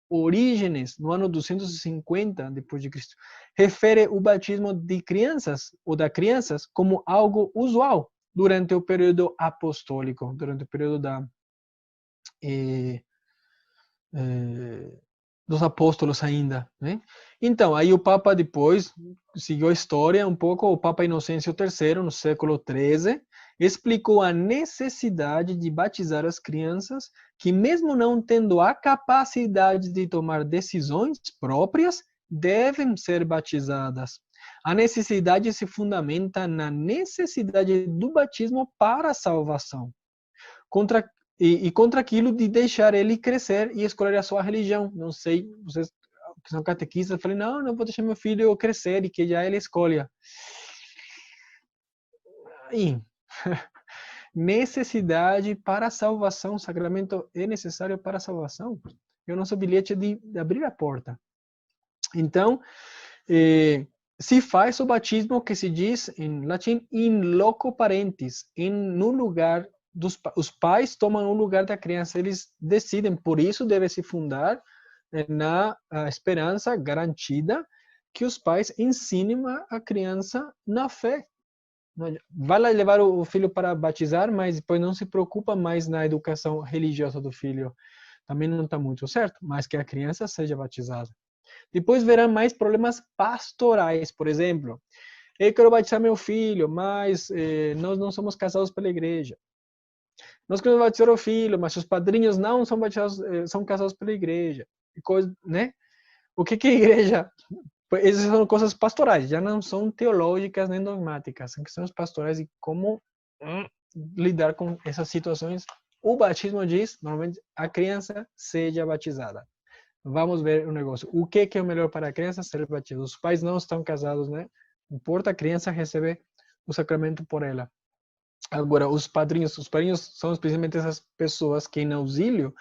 S1: Orígenes, no ano 250 depois de Cristo, refere o batismo de crianças ou das crianças como algo usual durante o período apostólico, durante o período dos apóstolos ainda, né? Então, aí o Papa depois seguiu a história um pouco, o Papa Inocêncio III, no século XIII, explicou a necessidade de batizar as crianças que, mesmo não tendo a capacidade de tomar decisões próprias, devem ser batizadas. A necessidade se fundamenta na necessidade do batismo para a salvação. Contra aquilo de deixar ele crescer e escolher a sua religião. Não sei, vocês que são catequistas, eu falei, não vou deixar meu filho crescer e que já ele escolha. Aí, necessidade para a salvação, o sacramento é necessário para a salvação. É o nosso bilhete de abrir a porta. Então, se faz o batismo que se diz em latim in loco parentis, no lugar os pais tomam o lugar da criança, eles decidem, por isso deve se fundar na esperança garantida que os pais ensinem a criança na fé. Vai lá levar o filho para batizar, mas depois não se preocupa mais na educação religiosa do filho. Também não está muito certo, mas que a criança seja batizada. Depois verão mais problemas pastorais, por exemplo. Eu quero batizar meu filho, mas nós não somos casados pela igreja. Nós queremos batizar o filho, mas os padrinhos não são batizados, são casados pela igreja. E coisa, né? O que é a igreja? Essas são coisas pastorais, já não são teológicas nem dogmáticas, são questões pastorais e como lidar com essas situações. O batismo diz, normalmente, a criança seja batizada. Vamos ver o negócio. O que é o melhor para a criança? Ser batizada. Os pais não estão casados, né? Não importa, a criança receber o sacramento por ela. Agora, os padrinhos são especialmente essas pessoas que em auxílio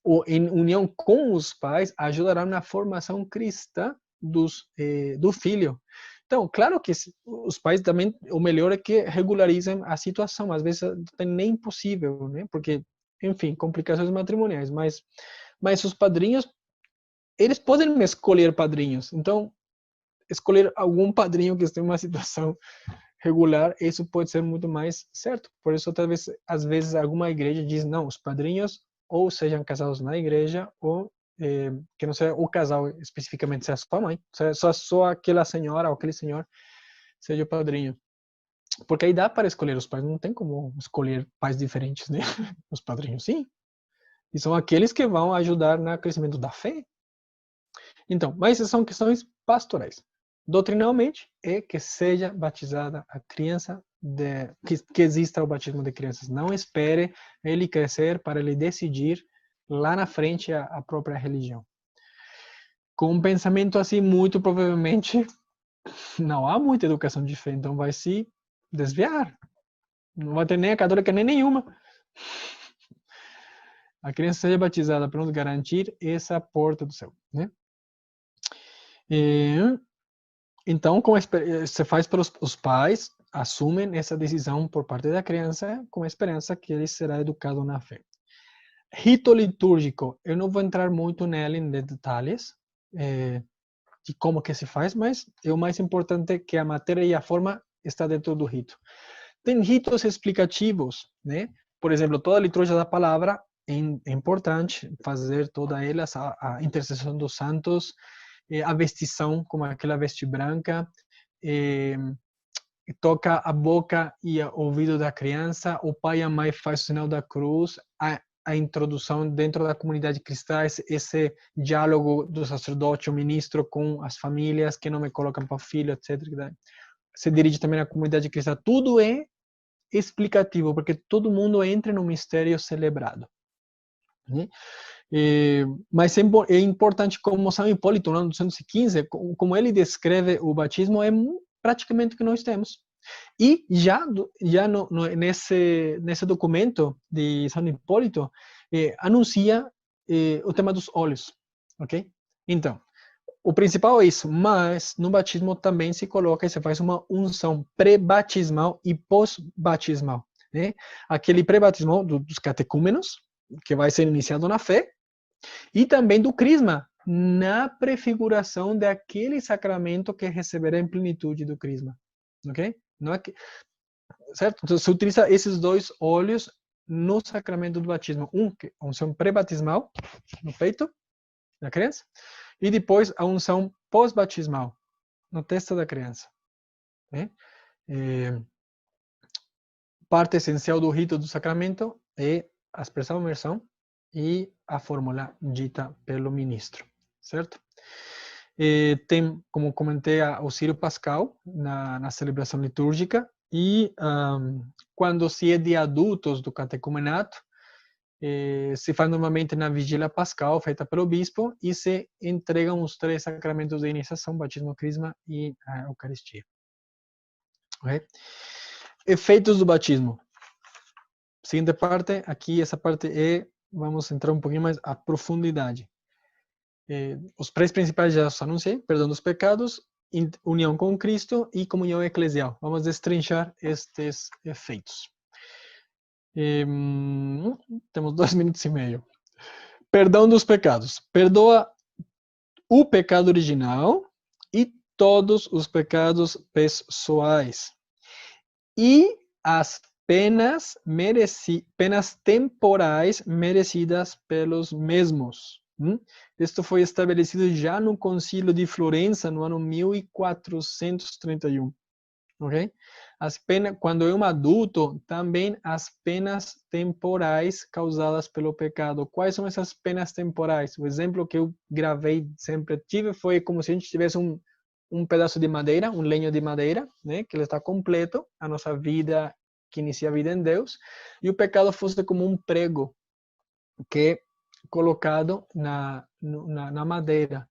S1: ou em união com os pais ajudarão na formação cristã do filho. Então, claro que os pais também, o melhor é que regularizem a situação. Às vezes é nem possível, né? Porque, enfim, complicações matrimoniais. Mas os padrinhos, eles podem escolher padrinhos. Então, escolher algum padrinho que esteja em uma situação regular, isso pode ser muito mais certo. Por isso, talvez, às vezes, alguma igreja diz, não, os padrinhos ou sejam casados na igreja, ou que não seja o casal especificamente, seja só a mãe, seja só aquela senhora ou aquele senhor seja o padrinho. Porque aí dá para escolher os pais, não tem como escolher pais diferentes, né? Os padrinhos, sim. E são aqueles que vão ajudar no crescimento da fé. Então, mas essas são questões pastorais. Doutrinalmente, é que seja batizada a criança, que exista o batismo de crianças. Não espere ele crescer para ele decidir lá na frente a própria religião. Com um pensamento assim, muito provavelmente, não há muita educação de fé, então vai se desviar. Não vai ter nem a católica, nem nenhuma. A criança seja batizada para nos garantir essa porta do céu, né? Então, como se faz pelos os pais, assumem essa decisão por parte da criança com a esperança que ele será educado na fé. Rito litúrgico, eu não vou entrar muito nele em detalhes de como que se faz, mas é o mais importante que a matéria e a forma está dentro do rito. Tem ritos explicativos, né? Por exemplo, toda a liturgia da palavra é importante fazer toda ela, a intercessão dos santos, a vestição, como aquela veste branca, toca a boca e o ouvido da criança, o pai e a mãe faz o sinal da cruz, a introdução dentro da comunidade cristã, esse diálogo do sacerdote, o ministro com as famílias que não me colocam para o filho, etc. Se dirige também à comunidade cristã. Tudo é explicativo, porque todo mundo entra no mistério celebrado. Né? Mas é importante, como São Hipólito, no ano 215, como ele descreve o batismo, é praticamente o que nós temos. E já nesse documento de São Hipólito, anuncia o tema dos olhos, ok? Então, o principal é isso, mas no batismo também se coloca e se faz uma unção pré-batismal e pós-batismal, né? Aquele pré-batismal dos catecúmenos, que vai ser iniciado na fé, e também do crisma, na prefiguração daquele sacramento que receberá em plenitude do crisma, ok? Não é que, certo? Então, se utiliza esses dois olhos no sacramento do batismo. Que é a unção pré-batismal, no peito da criança, e depois a unção pós-batismal, no testa da criança. Né? Parte essencial do rito do sacramento é a expressão imersão e a fórmula dita pelo ministro, certo? Tem, como comentei, o Círio Pascal na celebração litúrgica, e quando se é de adultos do catecumenato, Se faz normalmente na vigília pascal, feita pelo bispo, e se entregam os 3 sacramentos de iniciação, batismo, crisma e a Eucaristia. Okay? Efeitos do batismo. Seguinte parte, aqui essa parte vamos entrar um pouquinho mais à profundidade. Os 3 principais já os anunciei: perdão dos pecados, união com Cristo e comunhão eclesial. Vamos destrinchar estes efeitos. Temos 2 minutos e meio. Perdão dos pecados. Perdoa o pecado original e todos os pecados pessoais. E as penas temporais merecidas pelos mesmos. Isto foi estabelecido já no Concílio de Florença, no ano 1431. Okay? Quando é um adulto, também as penas temporais causadas pelo pecado. Quais são essas penas temporais? O exemplo que eu gravei, sempre tive, foi como se a gente tivesse um pedaço de madeira, um lenho de madeira, né, que ele está completo, a nossa vida, que inicia a vida em Deus, e o pecado fosse como um prego que é colocado na madeira.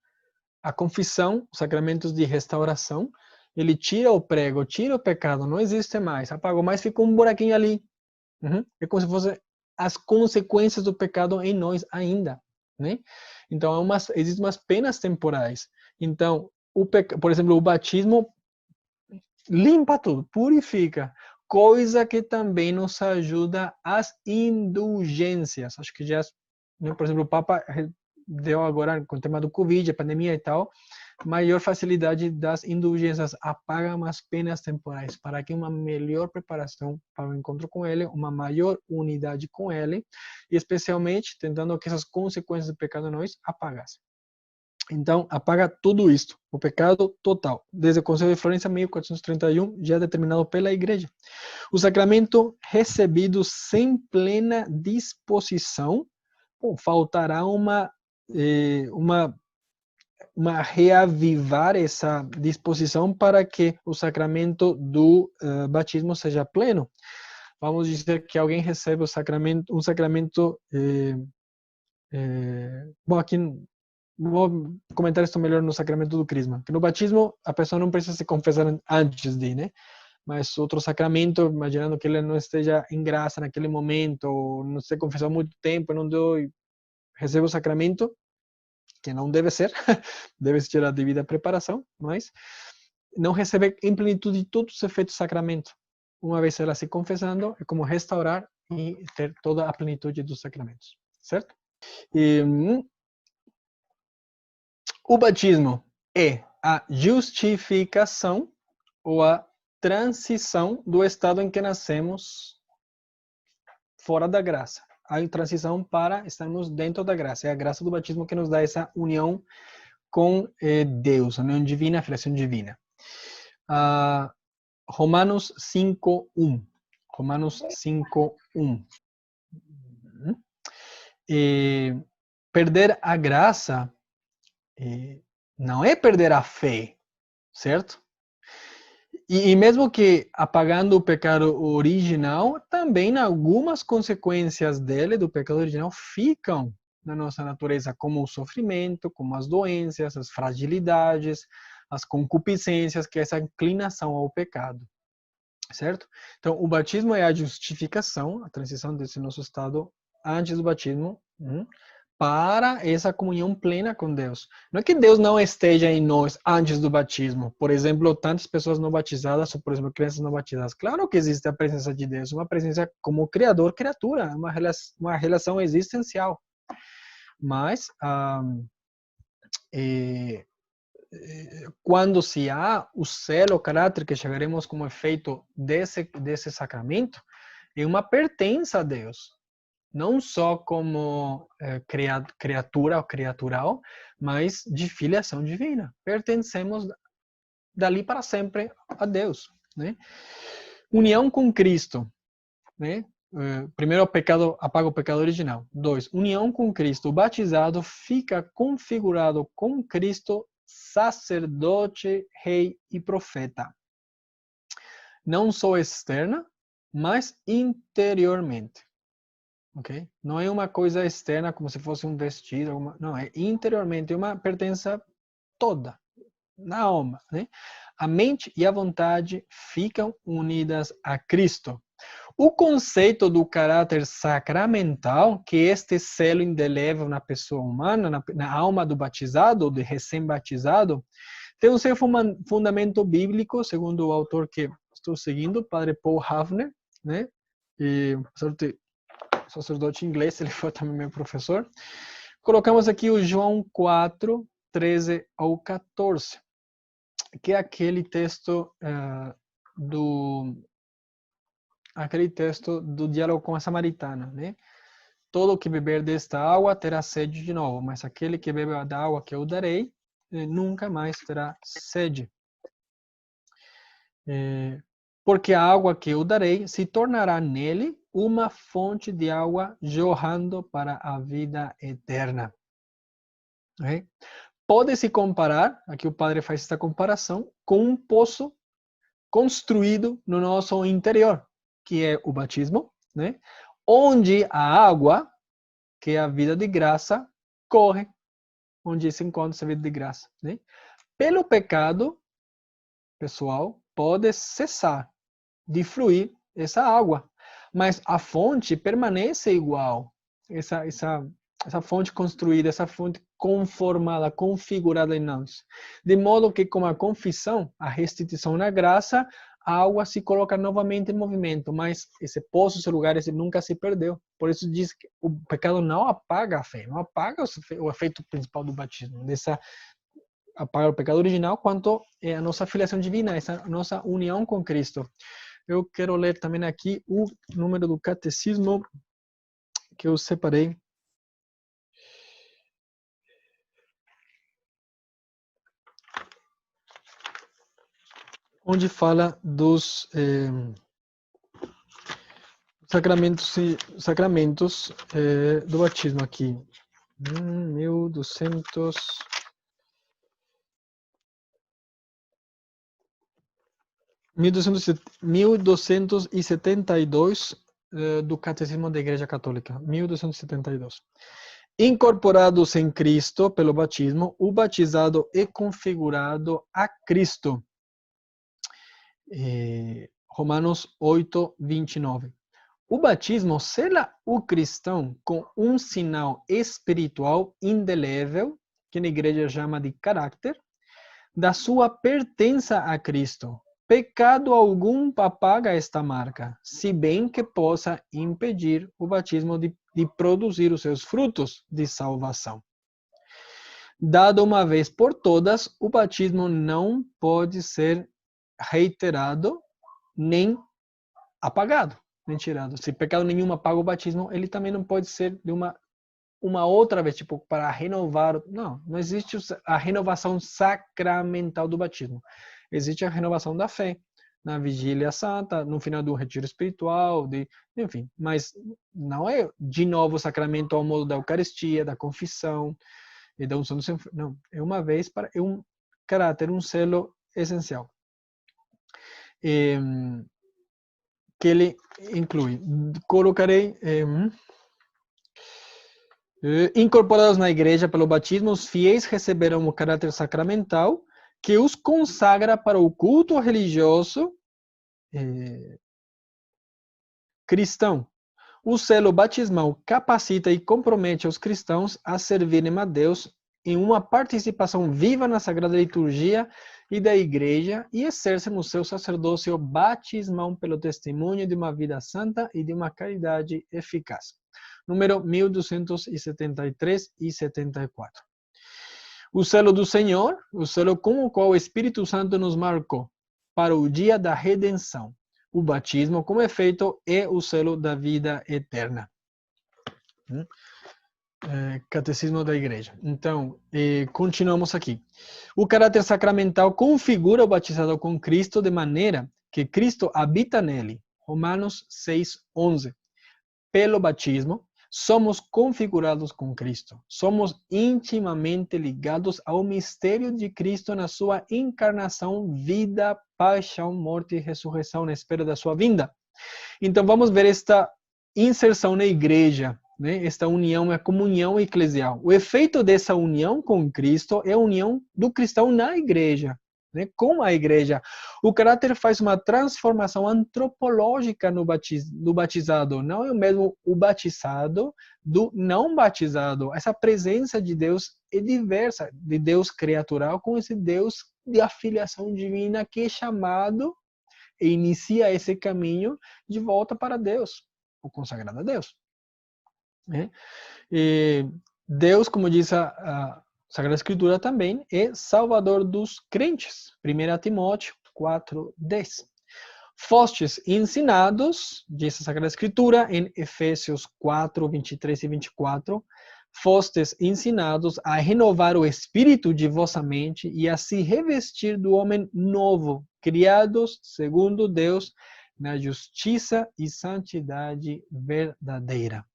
S1: A confissão, os sacramentos de restauração, ele tira o prego, tira o pecado, não existe mais, apagou, mas ficou um buraquinho ali. É como se fosse as consequências do pecado em nós ainda, né? Então, existem umas penas temporais. Então, por exemplo, o batismo limpa tudo, purifica, coisa que também nos ajuda às indulgências. Acho que já, né, por exemplo, o Papa deu agora, com o tema do Covid, a pandemia e tal, maior facilidade das indulgências, apagam as penas temporais, para que uma melhor preparação para o encontro com Ele, uma maior unidade com Ele, e especialmente tentando que essas consequências do pecado nós apagassem. Então, apaga tudo isto, o pecado total, desde o Concílio de Florença, 1431, já determinado pela Igreja. O sacramento recebido sem plena disposição, faltará uma reavivar essa disposição para que o sacramento do batismo seja pleno. Vamos dizer que alguém recebe um sacramento. Bom, aqui vou comentar isso melhor no sacramento do crisma. Que no batismo a pessoa não precisa se confessar antes de, né? Mas outro sacramento, imaginando que ele não esteja em graça naquele momento, ou não se confessou há muito tempo, não deu, recebe o sacramento, que não deve ser, deve ser a devida preparação, mas não recebe em plenitude todos os efeitos do sacramento. Uma vez ela se confessando, é como restaurar e ter toda a plenitude dos sacramentos, certo? O batismo é a justificação ou a transição do estado em que nascemos fora da graça. A transição para estarmos dentro da graça. É a graça do batismo que nos dá essa união com Deus, a união divina, a filiação divina. Romanos 5:1. Romanos 5:1. Perder a graça não é perder a fé, certo? E mesmo que apagando o pecado original, também algumas consequências dele, do pecado original, ficam na nossa natureza, como o sofrimento, como as doenças, as fragilidades, as concupiscências, que é essa inclinação ao pecado, certo? Então, o batismo é a justificação, a transição desse nosso estado antes do batismo, para essa comunhão plena com Deus. Não é que Deus não esteja em nós antes do batismo. Por exemplo, tantas pessoas não batizadas, ou por exemplo, crianças não batizadas. Claro que existe a presença de Deus, uma presença como criador-criatura, uma relação existencial. Mas, quando se há o selo, o caráter, que chegaremos como efeito desse sacramento, é uma pertença a Deus. Não só como criatura ou criatural, mas de filiação divina. Pertencemos dali para sempre a Deus, né? União com Cristo, né? Primeiro, apaga o pecado original. 2, união com Cristo. O batizado fica configurado com Cristo, sacerdote, rei e profeta. Não só externa, mas interiormente. ok? Não é uma coisa externa, como se fosse um vestido, não, é interiormente uma pertença toda, na alma, né? A mente e a vontade ficam unidas a Cristo. O conceito do caráter sacramental, que este selo indelével na pessoa humana, na alma do batizado, ou do recém-batizado, tem o seu fundamento bíblico, segundo o autor que estou seguindo, Padre Paul Hafner, né? E sacerdote inglês, ele foi também meu professor. Colocamos aqui o João 4, 13 ao 14, que é aquele texto do diálogo com a samaritana, né? Todo que beber desta água terá sede de novo, mas aquele que bebe da água que eu darei, nunca mais terá sede. Porque a água que eu darei se tornará nele uma fonte de água jorrando para a vida eterna. Okay? Pode-se comparar, aqui o padre faz esta comparação, com um poço construído no nosso interior, que é o batismo, né? Onde a água, que é a vida de graça, corre, onde se encontra essa vida de graça. Né? Pelo pecado, pessoal, pode cessar de fluir essa água, mas a fonte permanece igual. Essa fonte construída, essa fonte conformada, configurada em nós. De modo que com a confissão, a restituição na graça, a água se coloca novamente em movimento, mas esse poço, esse lugar, esse nunca se perdeu. Por isso diz que o pecado não apaga a fé, não apaga o efeito principal do batismo, apaga o pecado original, quanto a nossa filiação divina, essa nossa união com Cristo. Eu quero ler também aqui o número do catecismo que eu separei. Onde fala dos sacramentos do batismo aqui. 1272 do Catecismo da Igreja Católica. 1272. Incorporados em Cristo pelo batismo, o batizado é configurado a Cristo. Romanos 8, 29. O batismo sela o cristão com um sinal espiritual indelével, que na igreja chama de caráter, da sua pertença a Cristo. Pecado algum apaga esta marca, se bem que possa impedir o batismo de produzir os seus frutos de salvação. Dado uma vez por todas, o batismo não pode ser reiterado nem apagado, nem tirado. Se pecado nenhum apaga o batismo, ele também não pode ser de uma outra vez, tipo, para renovar. Não existe a renovação sacramental do batismo. Existe a renovação da fé, na vigília santa, no final do retiro espiritual, enfim. Mas não é de novo o sacramento ao modo da Eucaristia, da confissão e da unção do Senhor. Não, é uma vez é um caráter, um selo essencial. Que ele inclui. Colocarei incorporados na igreja pelo batismo, os fiéis receberão o caráter sacramental que os consagra para o culto religioso cristão. O selo batismal capacita e compromete os cristãos a servirem a Deus em uma participação viva na Sagrada Liturgia e da Igreja e exercem o seu sacerdócio batismal pelo testemunho de uma vida santa e de uma caridade eficaz. Número 1273 e 74. O selo do Senhor, o selo com o qual o Espírito Santo nos marcou para o dia da redenção. O batismo, como efeito, é o selo da vida eterna. Catecismo da Igreja. Então, continuamos aqui. O caráter sacramental configura o batizado com Cristo de maneira que Cristo habita nele. Romanos 6:11. Pelo batismo, somos configurados com Cristo. Somos intimamente ligados ao mistério de Cristo na sua encarnação, vida, paixão, morte e ressurreição na espera da sua vinda. Então, vamos ver esta inserção na igreja, né? Esta união é a comunhão eclesial. O efeito dessa união com Cristo é a união do cristão na igreja, né? Com a igreja. O caráter faz uma transformação antropológica no batizado. Não é o mesmo o batizado do não batizado. Essa presença de Deus é diversa, de Deus criatural com esse Deus de afiliação divina que é chamado e inicia esse caminho de volta para Deus, o consagrado a Deus. Né? E Deus, como diz a Sagrada Escritura também, é salvador dos crentes. 1 Timóteo 4:10. Fostes ensinados, diz a Sagrada Escritura, em Efésios 4:23 e 24, fostes ensinados a renovar o espírito de vossa mente e a se revestir do homem novo, criados segundo Deus, na justiça e santidade verdadeira.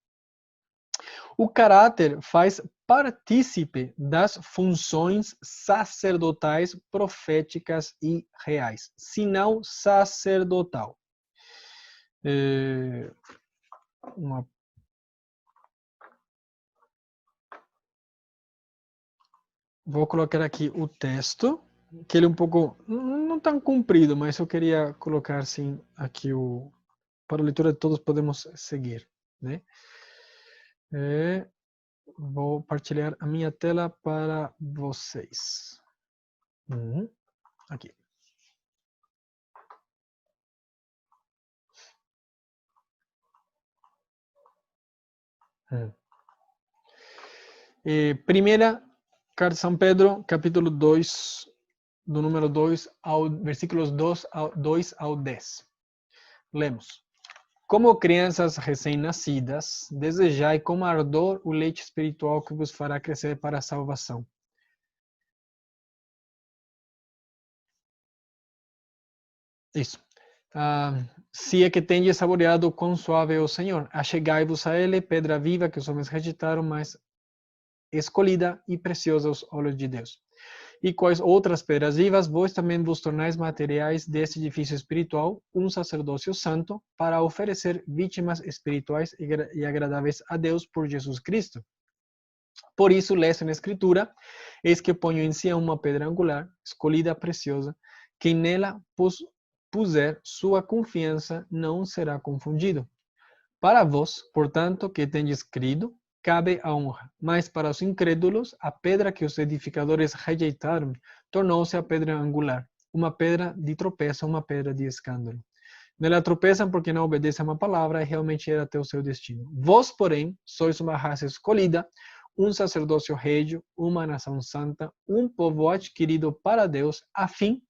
S1: O caráter faz partícipe das funções sacerdotais, proféticas e reais. Sinal sacerdotal. Vou colocar aqui o texto, que ele é um pouco, não tão comprido, mas eu queria colocar sim aqui para a leitura de todos podemos seguir, né? Vou partilhar a minha tela para vocês. Aqui. Primeira carta de São Pedro, capítulo 2, do número 2 versículos 2 ao 10. Lemos. Como crianças recém-nascidas, desejai com ardor o leite espiritual que vos fará crescer para a salvação. Isso. Se é que tendes saboreado quão suave é o Senhor, achegai-vos a Ele, pedra viva que os homens rejeitaram, mas escolhida e preciosa aos olhos de Deus. E quais outras pedras vivas, vós também vos tornais materiais deste edifício espiritual, um sacerdócio santo, para oferecer vítimas espirituais e agradáveis a Deus por Jesus Cristo. Por isso, leste na Escritura, eis que ponho em Sião uma pedra angular, escolhida, preciosa, quem nela puser sua confiança não será confundido. Para vós, portanto, que tendes crido, cabe a honra. Mas para os incrédulos, a pedra que os edificadores rejeitaram tornou-se a pedra angular, uma pedra de tropeço, uma pedra de escândalo. Nela tropeçam porque não obedecem a uma palavra e realmente era até o seu destino. Vós, porém, sois uma raça escolhida, um sacerdócio régio, uma nação santa, um povo adquirido para Deus, a fim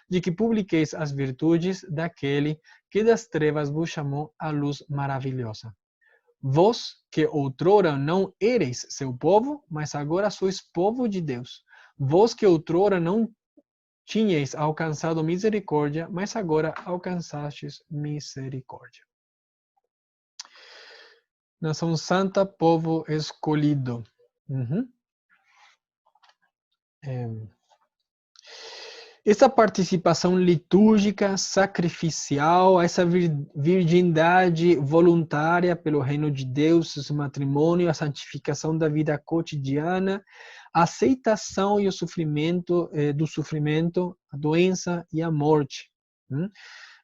S1: de que publiqueis as virtudes daquele que das trevas vos chamou à luz maravilhosa. Vós, que outrora não ereis seu povo, mas agora sois povo de Deus. Vós que outrora não tinhais alcançado misericórdia, mas agora alcançastes misericórdia. Nação santa, povo escolhido. Essa participação litúrgica, sacrificial, essa virgindade voluntária pelo reino de Deus, esse matrimônio, a santificação da vida cotidiana, a aceitação e o sofrimento do sofrimento, a doença e a morte.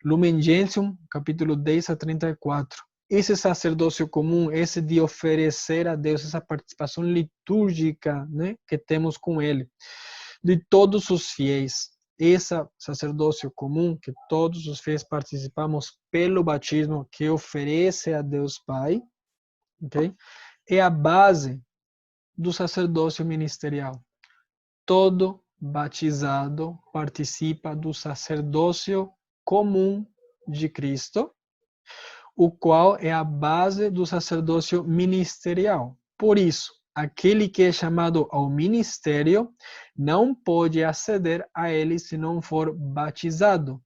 S1: Lumen Gentium, capítulo 10 a 34. Esse sacerdócio comum, esse de oferecer a Deus essa participação litúrgica, né, que temos com Ele, de todos os fiéis. Esse sacerdócio comum que todos os fiéis participamos pelo batismo que oferece a Deus Pai, okay? É a base do sacerdócio ministerial. Todo batizado participa do sacerdócio comum de Cristo, o qual é a base do sacerdócio ministerial. Por isso, aquele que é chamado ao ministério não pode aceder a ele se não for batizado.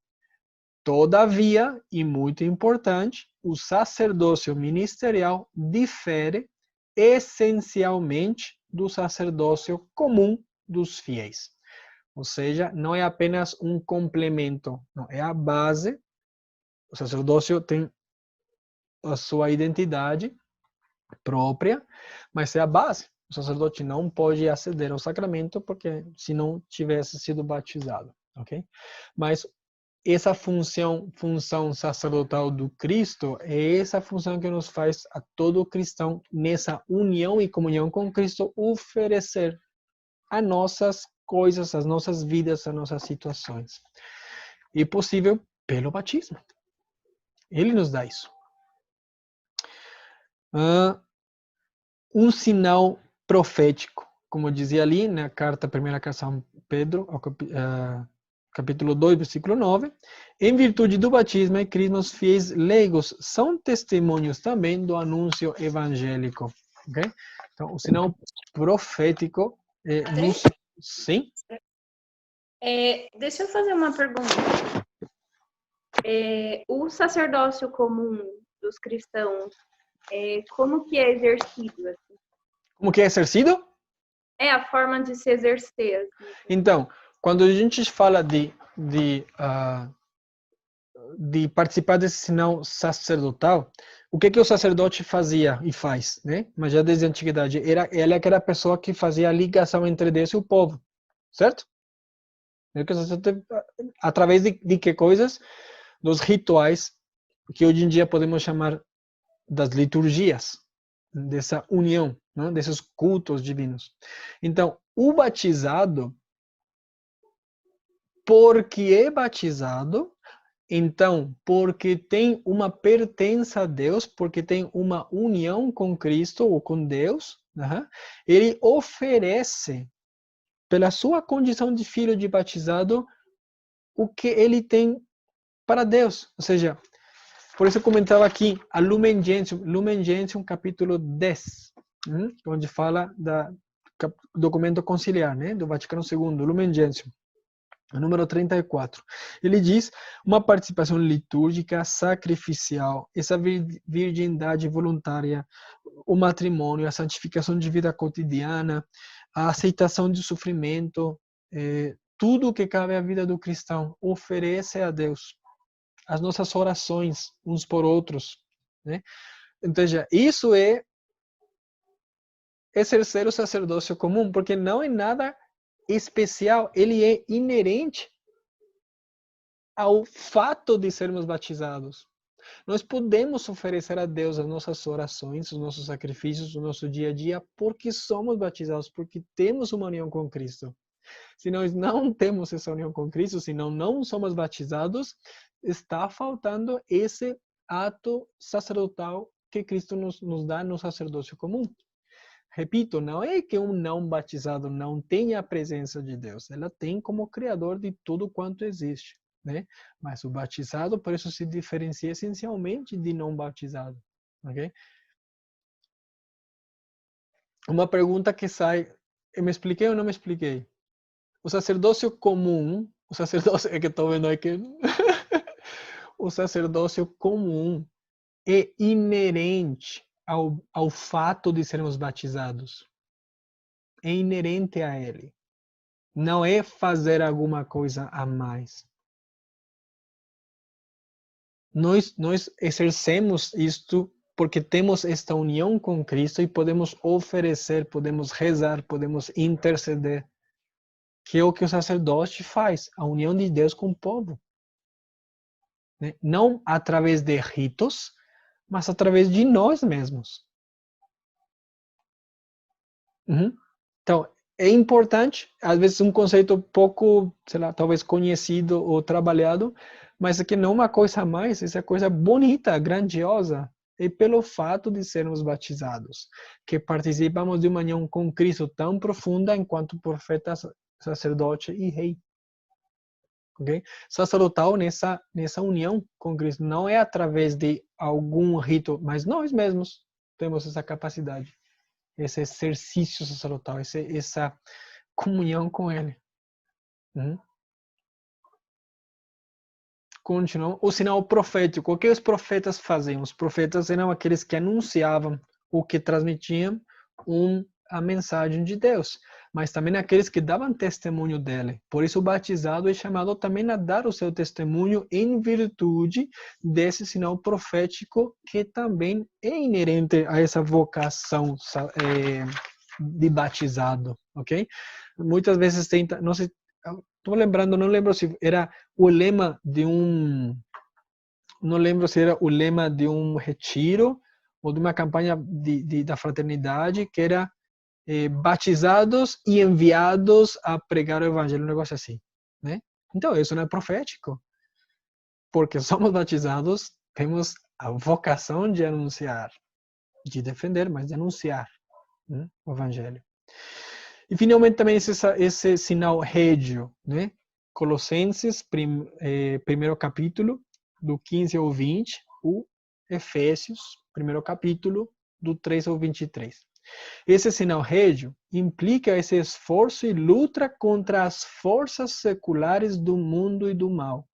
S1: Todavia, e muito importante, o sacerdócio ministerial difere essencialmente do sacerdócio comum dos fiéis. Ou seja, não é apenas um complemento, não, é a base. O sacerdócio tem a sua identidade própria, mas é a base. O sacerdote não pode aceder ao sacramento porque se não tivesse sido batizado, ok? Mas essa função sacerdotal do Cristo é essa função que nos faz a todo cristão nessa união e comunhão com Cristo oferecer as nossas coisas, as nossas vidas, as nossas situações. E possível pelo batismo. Ele nos dá isso. Um sinal profético, como dizia ali na primeira carta a São Pedro, capítulo 2, versículo 9, em virtude do batismo e crisma, os fiéis leigos são testemunhos também do anúncio evangélico. Okay? Então, o sinal profético sim?
S3: Deixa eu fazer uma pergunta. O sacerdócio comum dos cristãos, como que é exercido? Assim?
S1: Como que é exercido?
S3: É a forma de se exercer. Assim.
S1: Então, quando a gente fala de participar desse sinal sacerdotal, o que o sacerdote fazia e faz, né? Mas já desde a antiguidade, ele era a pessoa que fazia a ligação entre Deus e o povo, certo? Através de que coisas? Dos rituais que hoje em dia podemos chamar das liturgias, dessa união, né? Desses cultos divinos. Então, o batizado, porque é batizado, então, porque tem uma pertença a Deus, porque tem uma união com Cristo ou com Deus, ele oferece, pela sua condição de filho de batizado, o que ele tem para Deus. Ou seja, por isso eu comentava aqui, a Lumen Gentium capítulo 10, onde fala do documento conciliar, né, do Vaticano II, Lumen Gentium. Número 34. Ele diz uma participação litúrgica, sacrificial, essa virgindade voluntária, o matrimônio, a santificação de vida cotidiana, a aceitação do sofrimento, tudo que cabe à vida do cristão, oferece a Deus. As nossas orações uns por outros. Né? Então, isso é exercer o sacerdócio comum, porque não é nada especial, ele é inerente ao fato de sermos batizados. Nós podemos oferecer a Deus as nossas orações, os nossos sacrifícios, o nosso dia a dia, porque somos batizados, porque temos uma união com Cristo. Se nós não temos essa união com Cristo, se não somos batizados, está faltando esse ato sacerdotal que Cristo nos dá no sacerdócio comum. Repito, não é que um não batizado não tenha a presença de Deus. Ela tem como criador de tudo quanto existe, né? Mas o batizado, por isso, se diferencia essencialmente de não batizado, ok? Uma pergunta que sai, eu me expliquei ou não me expliquei? O sacerdócio comum, é que estou vendo aqui, o sacerdócio comum é inerente ao fato de sermos batizados. É inerente a ele. Não é fazer alguma coisa a mais. Nós exercemos isto porque temos esta união com Cristo e podemos oferecer, podemos rezar, podemos interceder. Que é o que o sacerdote faz, a união de Deus com o povo. Né? Não através de ritos, mas através de nós mesmos. Então, é importante, às vezes um conceito pouco, sei lá, talvez conhecido ou trabalhado, mas aqui não é uma coisa a mais, isso é coisa bonita, grandiosa, e pelo fato de sermos batizados, que participamos de uma união com Cristo tão profunda enquanto profeta, sacerdote e rei. Okay? Sacerdotal nessa união com Cristo não é através de algum rito, mas nós mesmos temos essa capacidade. Esse exercício sacerdotal, essa comunhão com Ele. Continuamos. O sinal profético. O que os profetas faziam? Os profetas eram aqueles que anunciavam ou que transmitiam um a mensagem de Deus, mas também aqueles que davam testemunho dele. Por isso o batizado é chamado também a dar o seu testemunho em virtude desse sinal profético que também é inerente a essa vocação de batizado, ok? Muitas vezes tenta, não sei, estou lembrando, não lembro se era o lema de não lembro se era o lema de um retiro ou de uma campanha da fraternidade, que era batizados e enviados a pregar o evangelho, um negócio assim, né? Então, isso não é profético, porque somos batizados, temos a vocação de anunciar, de defender, mas de anunciar, né, o evangelho. E finalmente também esse sinal régio, né? Colossenses, primeiro capítulo, do 15 ao 20, o Efésios, primeiro capítulo, do 3 ao 23. Esse sinal régio implica esse esforço e luta contra as forças seculares do mundo e do mal.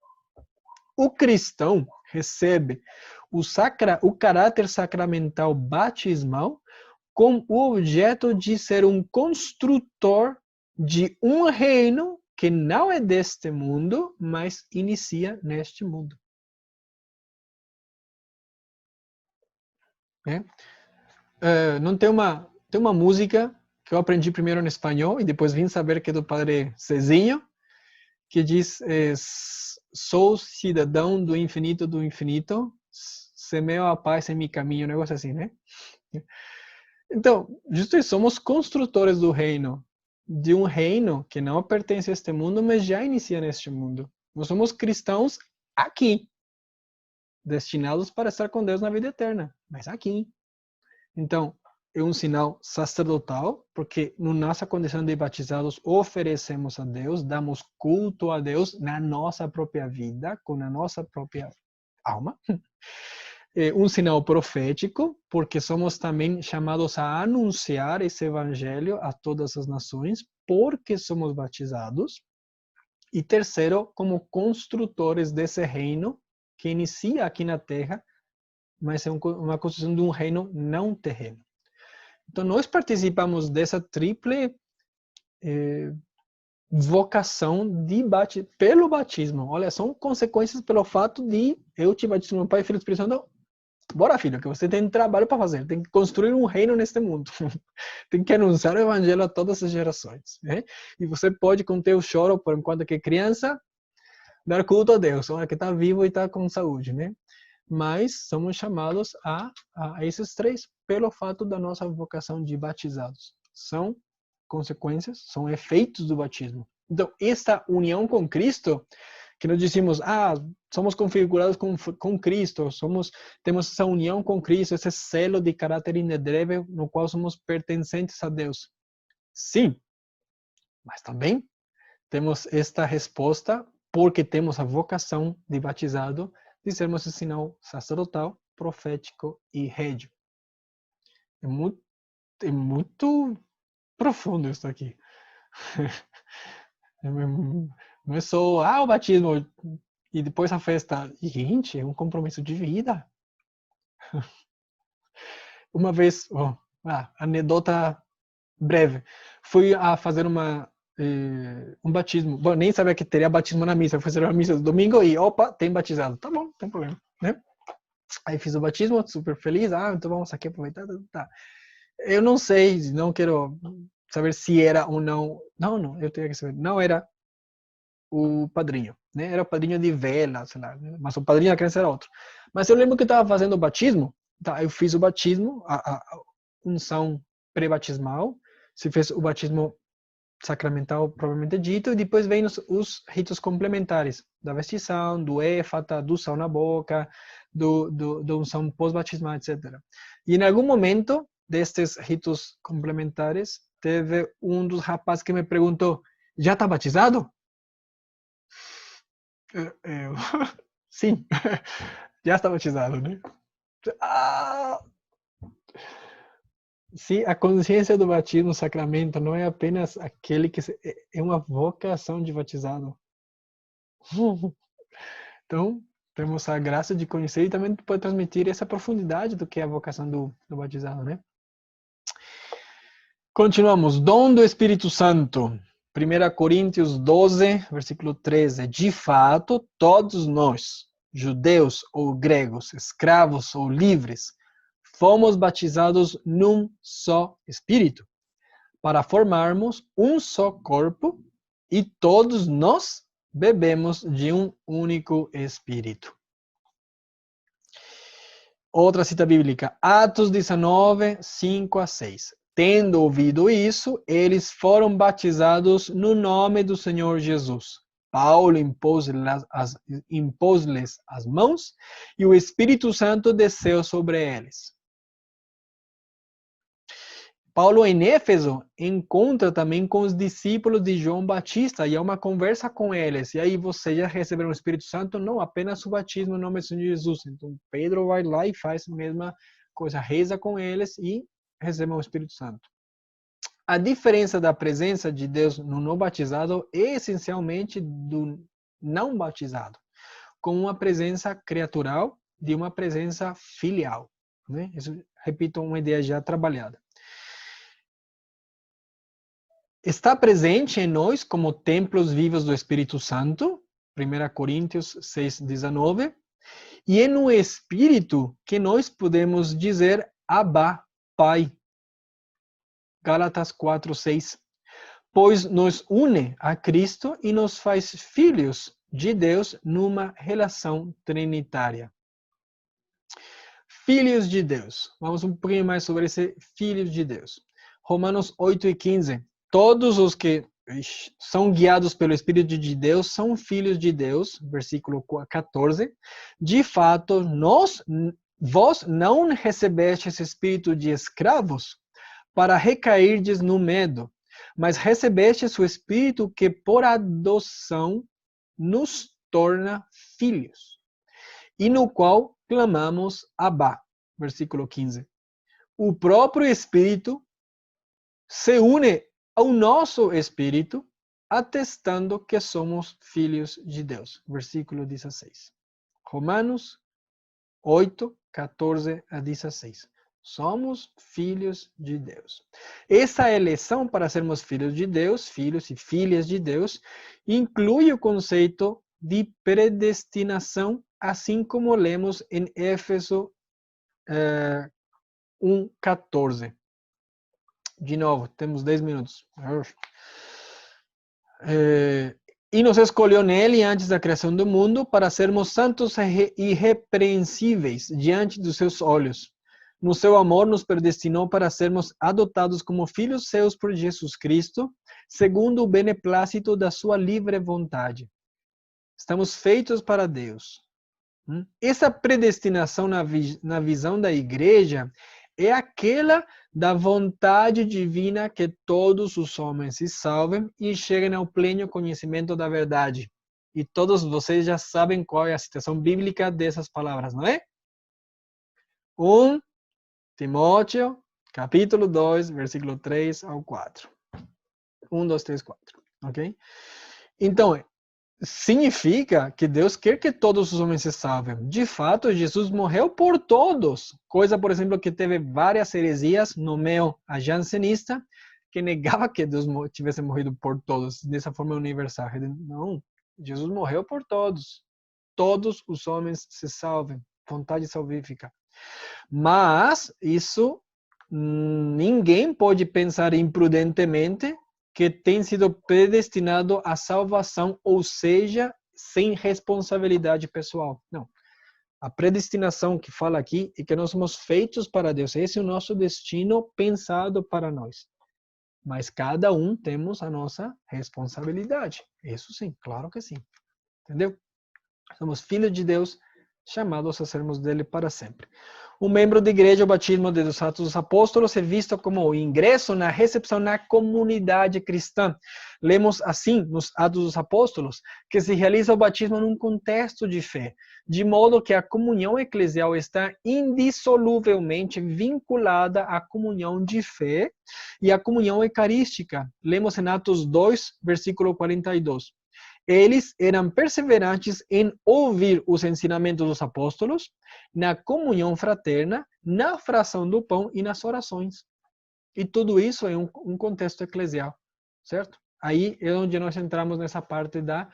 S1: O cristão recebe o caráter sacramental batismal com o objeto de ser um construtor de um reino que não é deste mundo, mas inicia neste mundo. Não tem uma música que eu aprendi primeiro em espanhol e depois vim saber que é do padre Cezinho, que diz: sou cidadão do infinito, semeio a paz em meu caminho, um negócio assim, né? Então, justo isso, somos construtores do reino, de um reino que não pertence a este mundo, mas já inicia neste mundo. Nós somos cristãos aqui, destinados para estar com Deus na vida eterna, mas aqui. Então, é um sinal sacerdotal, porque na nossa condição de batizados oferecemos a Deus, damos culto a Deus na nossa própria vida, com a nossa própria alma. É um sinal profético, porque somos também chamados a anunciar esse evangelho a todas as nações, porque somos batizados. E terceiro, como construtores desse reino que inicia aqui na terra, mas é uma construção de um reino não terreno. Então, nós participamos dessa triple vocação pelo batismo. Olha, são consequências pelo fato de eu te batismo no Pai, Filho e Espírito Santo. Bora, filho, que você tem trabalho para fazer. Tem que construir um reino neste mundo. Tem que anunciar o evangelho a todas as gerações. Né? E você pode, com teu choro, por enquanto que é criança, dar culto a Deus. Olha, que está vivo e está com saúde, né? Mas somos chamados a esses três pelo fato da nossa vocação de batizados. São consequências, são efeitos do batismo. Então, esta união com Cristo, que nós dizemos, somos configurados com Cristo, temos essa união com Cristo, esse selo de caráter inedrével no qual somos pertencentes a Deus. Sim, mas também temos esta resposta porque temos a vocação de batizado, de sermos esse sinal sacerdotal, profético e régio. É muito profundo isso aqui. Não é só o batismo e depois a festa. Gente, é um compromisso de vida. Uma vez, anedota breve, fui a fazer um batismo. Bom, nem sabia que teria batismo na missa. Fui fazer uma missa no domingo e, tem batizado. Tá bom, não tem problema, né? Aí fiz o batismo, super feliz. Então vamos aqui aproveitar. Tá. Eu não sei, não quero saber se era ou não. Não, eu tenho que saber. Não era o padrinho, né? Era o padrinho de vela, sei lá. Mas o padrinho da criança era outro. Mas eu lembro que eu estava fazendo o batismo. Tá, eu fiz o batismo, a unção pré-batismal. Se fez o batismo sacramental propriamente dito, e depois vem os ritos complementares da vestição, do éfata, do sal na boca, do unção pós-batismal, etc. E em algum momento destes ritos complementares, teve um dos rapazes que me perguntou: já está batizado? Eu sim, já está batizado, né? Sim, a consciência do batismo, sacramento, não é apenas aquele que é uma vocação de batizado. Então, temos a graça de conhecer e também pode transmitir essa profundidade do que é a vocação do batizado, né? Continuamos. Dom do Espírito Santo. 1 Coríntios 12, versículo 13. De fato, todos nós, judeus ou gregos, escravos ou livres, fomos batizados num só Espírito, para formarmos um só corpo, e todos nós bebemos de um único Espírito. Outra cita bíblica, Atos 19, 5 a 6. Tendo ouvido isso, eles foram batizados no nome do Senhor Jesus. Paulo impôs-lhes as mãos e o Espírito Santo desceu sobre eles. Paulo, em Éfeso, encontra também com os discípulos de João Batista e há uma conversa com eles. E aí vocês já receberam o Espírito Santo? Não, apenas o batismo no nome do Senhor Jesus. Então Pedro vai lá e faz a mesma coisa, reza com eles e recebe o Espírito Santo. A diferença da presença de Deus no não batizado é essencialmente do não batizado, com uma presença criatural de uma presença filial. Né? Isso, repito, uma ideia já trabalhada. Está presente em nós como templos vivos do Espírito Santo, 1 Coríntios 6, 19, e é no Espírito que nós podemos dizer Abba, Pai, Gálatas 4, 6, pois nos une a Cristo e nos faz filhos de Deus numa relação trinitária. Filhos de Deus. Vamos um pouquinho mais sobre esse filhos de Deus. Romanos 8 e 15. Todos os que são guiados pelo Espírito de Deus são filhos de Deus. Versículo 14. De fato, vós não recebestes espírito de escravos para recairdes no medo, mas recebestes o Espírito que por adoção nos torna filhos, e no qual clamamos Abba. Versículo 15. O próprio Espírito se une ao nosso espírito, atestando que somos filhos de Deus. Versículo 16. Romanos 8, 14 a 16. Somos filhos de Deus. Essa eleição para sermos filhos de Deus, filhos e filhas de Deus, inclui o conceito de predestinação, assim como lemos em Éfeso 1, 14. De novo, temos 10 minutos. E nos escolheu nele antes da criação do mundo para sermos santos e irrepreensíveis diante dos seus olhos. No seu amor nos predestinou para sermos adotados como filhos seus por Jesus Cristo, segundo o beneplácito da sua livre vontade. Estamos feitos para Deus. Essa predestinação na visão da igreja é aquela da vontade divina que todos os homens se salvem e cheguem ao pleno conhecimento da verdade. E todos vocês já sabem qual é a citação bíblica dessas palavras, não é? 1 Timóteo, capítulo 2, versículo 3 ao 4. 1, 2, 3, 4. Ok? Então, significa que Deus quer que todos os homens se salvem. De fato, Jesus morreu por todos. Coisa, por exemplo, que teve várias heresias no meio jansenista, que negava que Deus tivesse morrido por todos, dessa forma universal. Não, Jesus morreu por todos. Todos os homens se salvem. Vontade salvífica. Mas, isso, ninguém pode pensar imprudentemente que tem sido predestinado à salvação, ou seja, sem responsabilidade pessoal. Não. A predestinação que fala aqui é que nós somos feitos para Deus. Esse é o nosso destino pensado para nós. Mas cada um temos a nossa responsabilidade. Isso sim, claro que sim. Entendeu? Somos filhos de Deus, chamados a sermos dele para sempre. Um membro da igreja, o batismo dos Atos dos Apóstolos, é visto como o ingresso na recepção na comunidade cristã. Lemos assim nos Atos dos Apóstolos que se realiza o batismo num contexto de fé, de modo que a comunhão eclesial está indissoluvelmente vinculada à comunhão de fé e à comunhão eucarística. Lemos em Atos 2, versículo 42. Eles eram perseverantes em ouvir os ensinamentos dos apóstolos, na comunhão fraterna, na fração do pão e nas orações. E tudo isso é um contexto eclesial, certo? Aí é onde nós entramos nessa parte da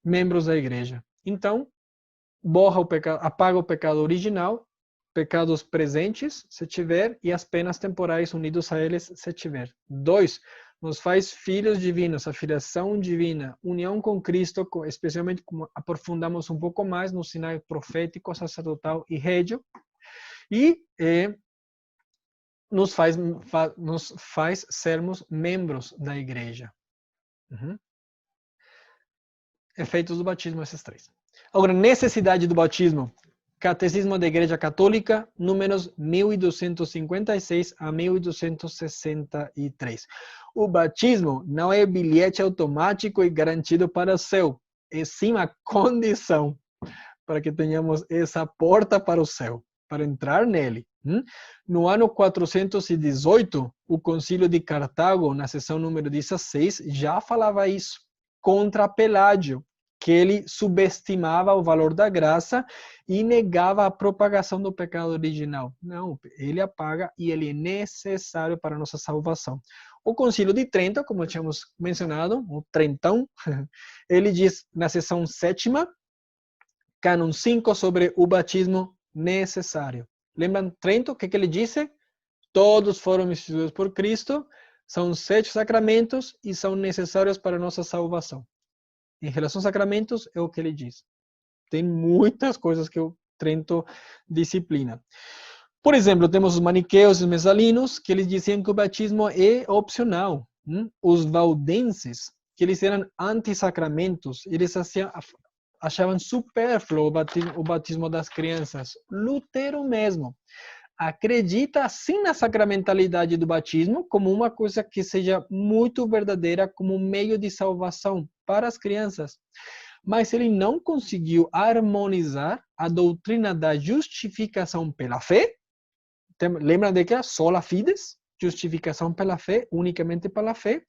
S1: membros da igreja. Então, borra o pecado, apaga o pecado original, pecados presentes, se tiver, e as penas temporais unidos a eles, se tiver. 2, nos faz filhos divinos, a filiação divina, união com Cristo, especialmente como aprofundamos um pouco mais no sinal profético, sacerdotal e régio, e nos faz sermos membros da igreja. Efeitos do batismo, esses 3. Agora, necessidade do batismo. Catecismo da Igreja Católica, números 1256 a 1263. O batismo não é bilhete automático e garantido para o céu. É sim a condição para que tenhamos essa porta para o céu, para entrar nele. No ano 418, o Concílio de Cartago, na sessão número 16, já falava isso, contra Pelágio, que ele subestimava o valor da graça e negava a propagação do pecado original. Não, ele apaga e ele é necessário para a nossa salvação. O Concílio de Trento, como tínhamos mencionado, o Trentão, ele diz na seção 7ª, cânon 5, sobre o batismo necessário. Lembram Trento? O que ele disse? Todos foram instituídos por Cristo, são 7 sacramentos e são necessários para a nossa salvação. Em relação aos sacramentos, é o que ele diz. Tem muitas coisas que o Trento disciplina. Por exemplo, temos os maniqueus e os mesalinos, que eles diziam que o batismo é opcional. Os valdenses, que eles eram antissacramentos, eles achavam supérfluo o batismo das crianças. Lutero mesmo acredita sim na sacramentalidade do batismo como uma coisa que seja muito verdadeira, como um meio de salvação para as crianças. Mas ele não conseguiu harmonizar a doutrina da justificação pela fé. Lembram de que é sola fides? Justificação pela fé, unicamente pela fé.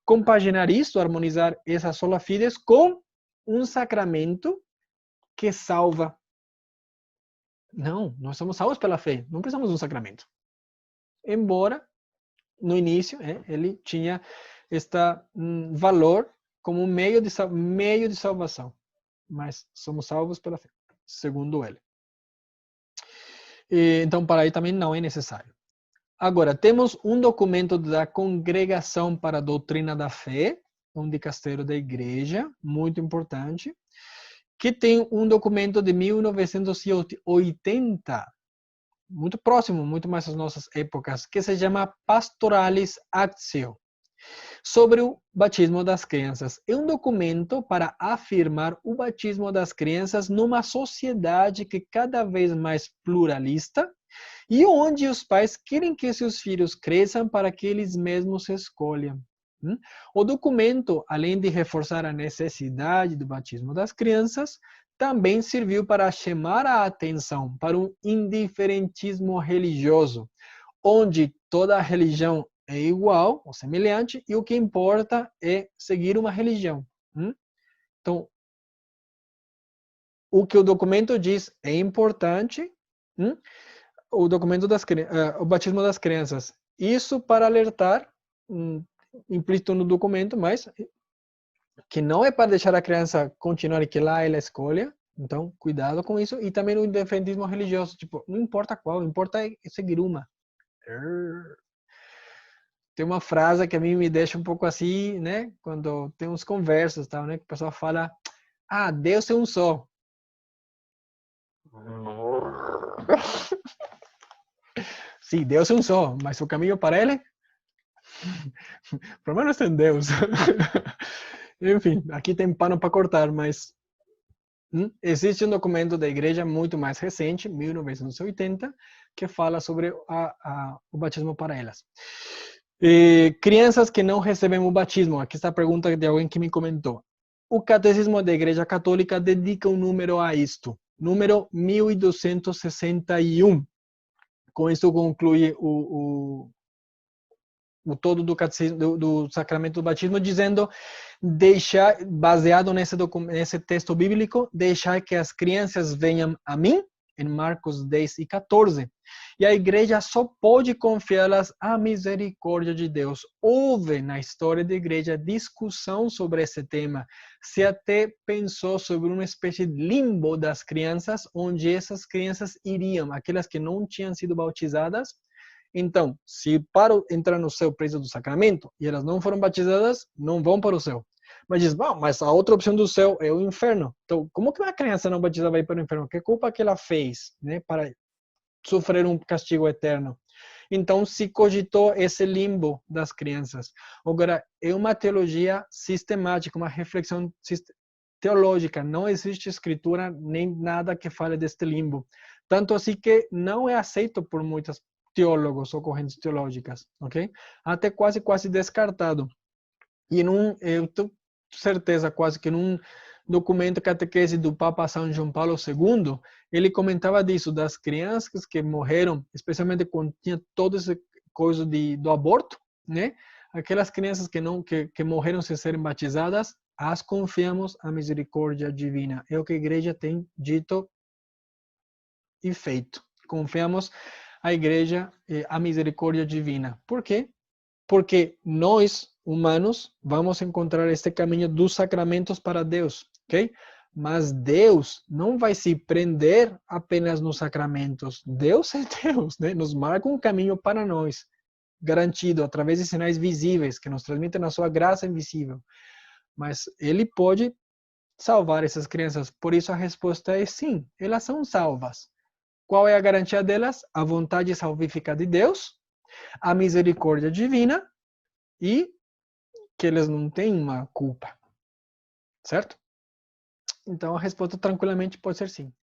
S1: Compaginar isso, harmonizar essa sola fides com um sacramento que salva. Não, nós somos salvos pela fé, não precisamos de um sacramento. Embora, no início, ele tinha este valor como um meio de salvação. Mas somos salvos pela fé, segundo ele. Então, para aí também não é necessário. Agora, temos um documento da Congregação para a Doutrina da Fé, um dicastério da Igreja, muito importante, que tem um documento de 1980, muito próximo, muito mais às nossas épocas, que se chama Pastoralis Actio, sobre o batismo das crianças. É um documento para afirmar o batismo das crianças numa sociedade que cada vez mais pluralista e onde os pais querem que seus filhos cresçam para que eles mesmos escolham. O documento, além de reforçar a necessidade do batismo das crianças, também serviu para chamar a atenção para um indiferentismo religioso, onde toda religião é igual ou semelhante e o que importa é seguir uma religião. Então, o que o documento diz é importante, o documento o batismo das crianças. Isso para alertar, implícito no documento, mas que não é para deixar a criança continuar e que lá ela escolha. Então, cuidado com isso. E também o independismo religioso. Tipo, não importa qual, importa é seguir uma. Tem uma frase que a mim me deixa um pouco assim, né? Quando tem uns conversas, tal, né? Que o pessoal fala, Deus é um só. Sim, Deus é um só, mas o caminho para ele... Pelo menos tem Deus. Enfim, aqui tem pano para cortar, mas existe um documento da igreja muito mais recente, 1980, que fala sobre o batismo para elas. Crianças que não recebem o batismo. Aqui está a pergunta de alguém que me comentou. O Catecismo da Igreja Católica dedica um número a isto. Número 1261. Com isso conclui o todo do sacramento do batismo, dizendo, baseado nesse texto bíblico, deixar que as crianças venham a mim em Marcos 10 e 14. E a igreja só pode confiá-las à misericórdia de Deus. Houve na história da igreja discussão sobre esse tema. Se até pensou sobre uma espécie de limbo das crianças, onde essas crianças iriam, aquelas que não tinham sido bautizadas. Então, se para entrar no céu precisa do sacramento e elas não foram batizadas, não vão para o céu. Mas diz, bom, mas a outra opção do céu é o inferno. Então, como que uma criança não batizada vai para o inferno? Que culpa que ela fez, né, para sofrer um castigo eterno? Então, se cogitou esse limbo das crianças. Agora, é uma teologia sistemática, uma reflexão teológica. Não existe escritura nem nada que fale deste limbo. Tanto assim que não é aceito por muitos teólogos ou correntes teológicas, ok? Até quase descartado. E eu tenho certeza quase que num documento catequese do Papa São João Paulo II, ele comentava disso, das crianças que morreram, especialmente quando tinha toda essa coisa do aborto, né? Aquelas crianças que morreram sem serem batizadas, as confiamos à misericórdia divina. É o que a igreja tem dito e feito. Confiamos à igreja, à misericórdia divina. Por quê? Porque nós, humanos, vamos encontrar este caminho dos sacramentos para Deus, ok? Mas Deus não vai se prender apenas nos sacramentos. Deus é Deus, né? Nos marca um caminho para nós, garantido através de sinais visíveis que nos transmitem a sua graça invisível. Mas Ele pode salvar essas crianças. Por isso a resposta é sim, elas são salvas. Qual é a garantia delas? A vontade salvífica de Deus, a misericórdia divina e que eles não têm uma culpa. Certo? Então a resposta tranquilamente pode ser sim.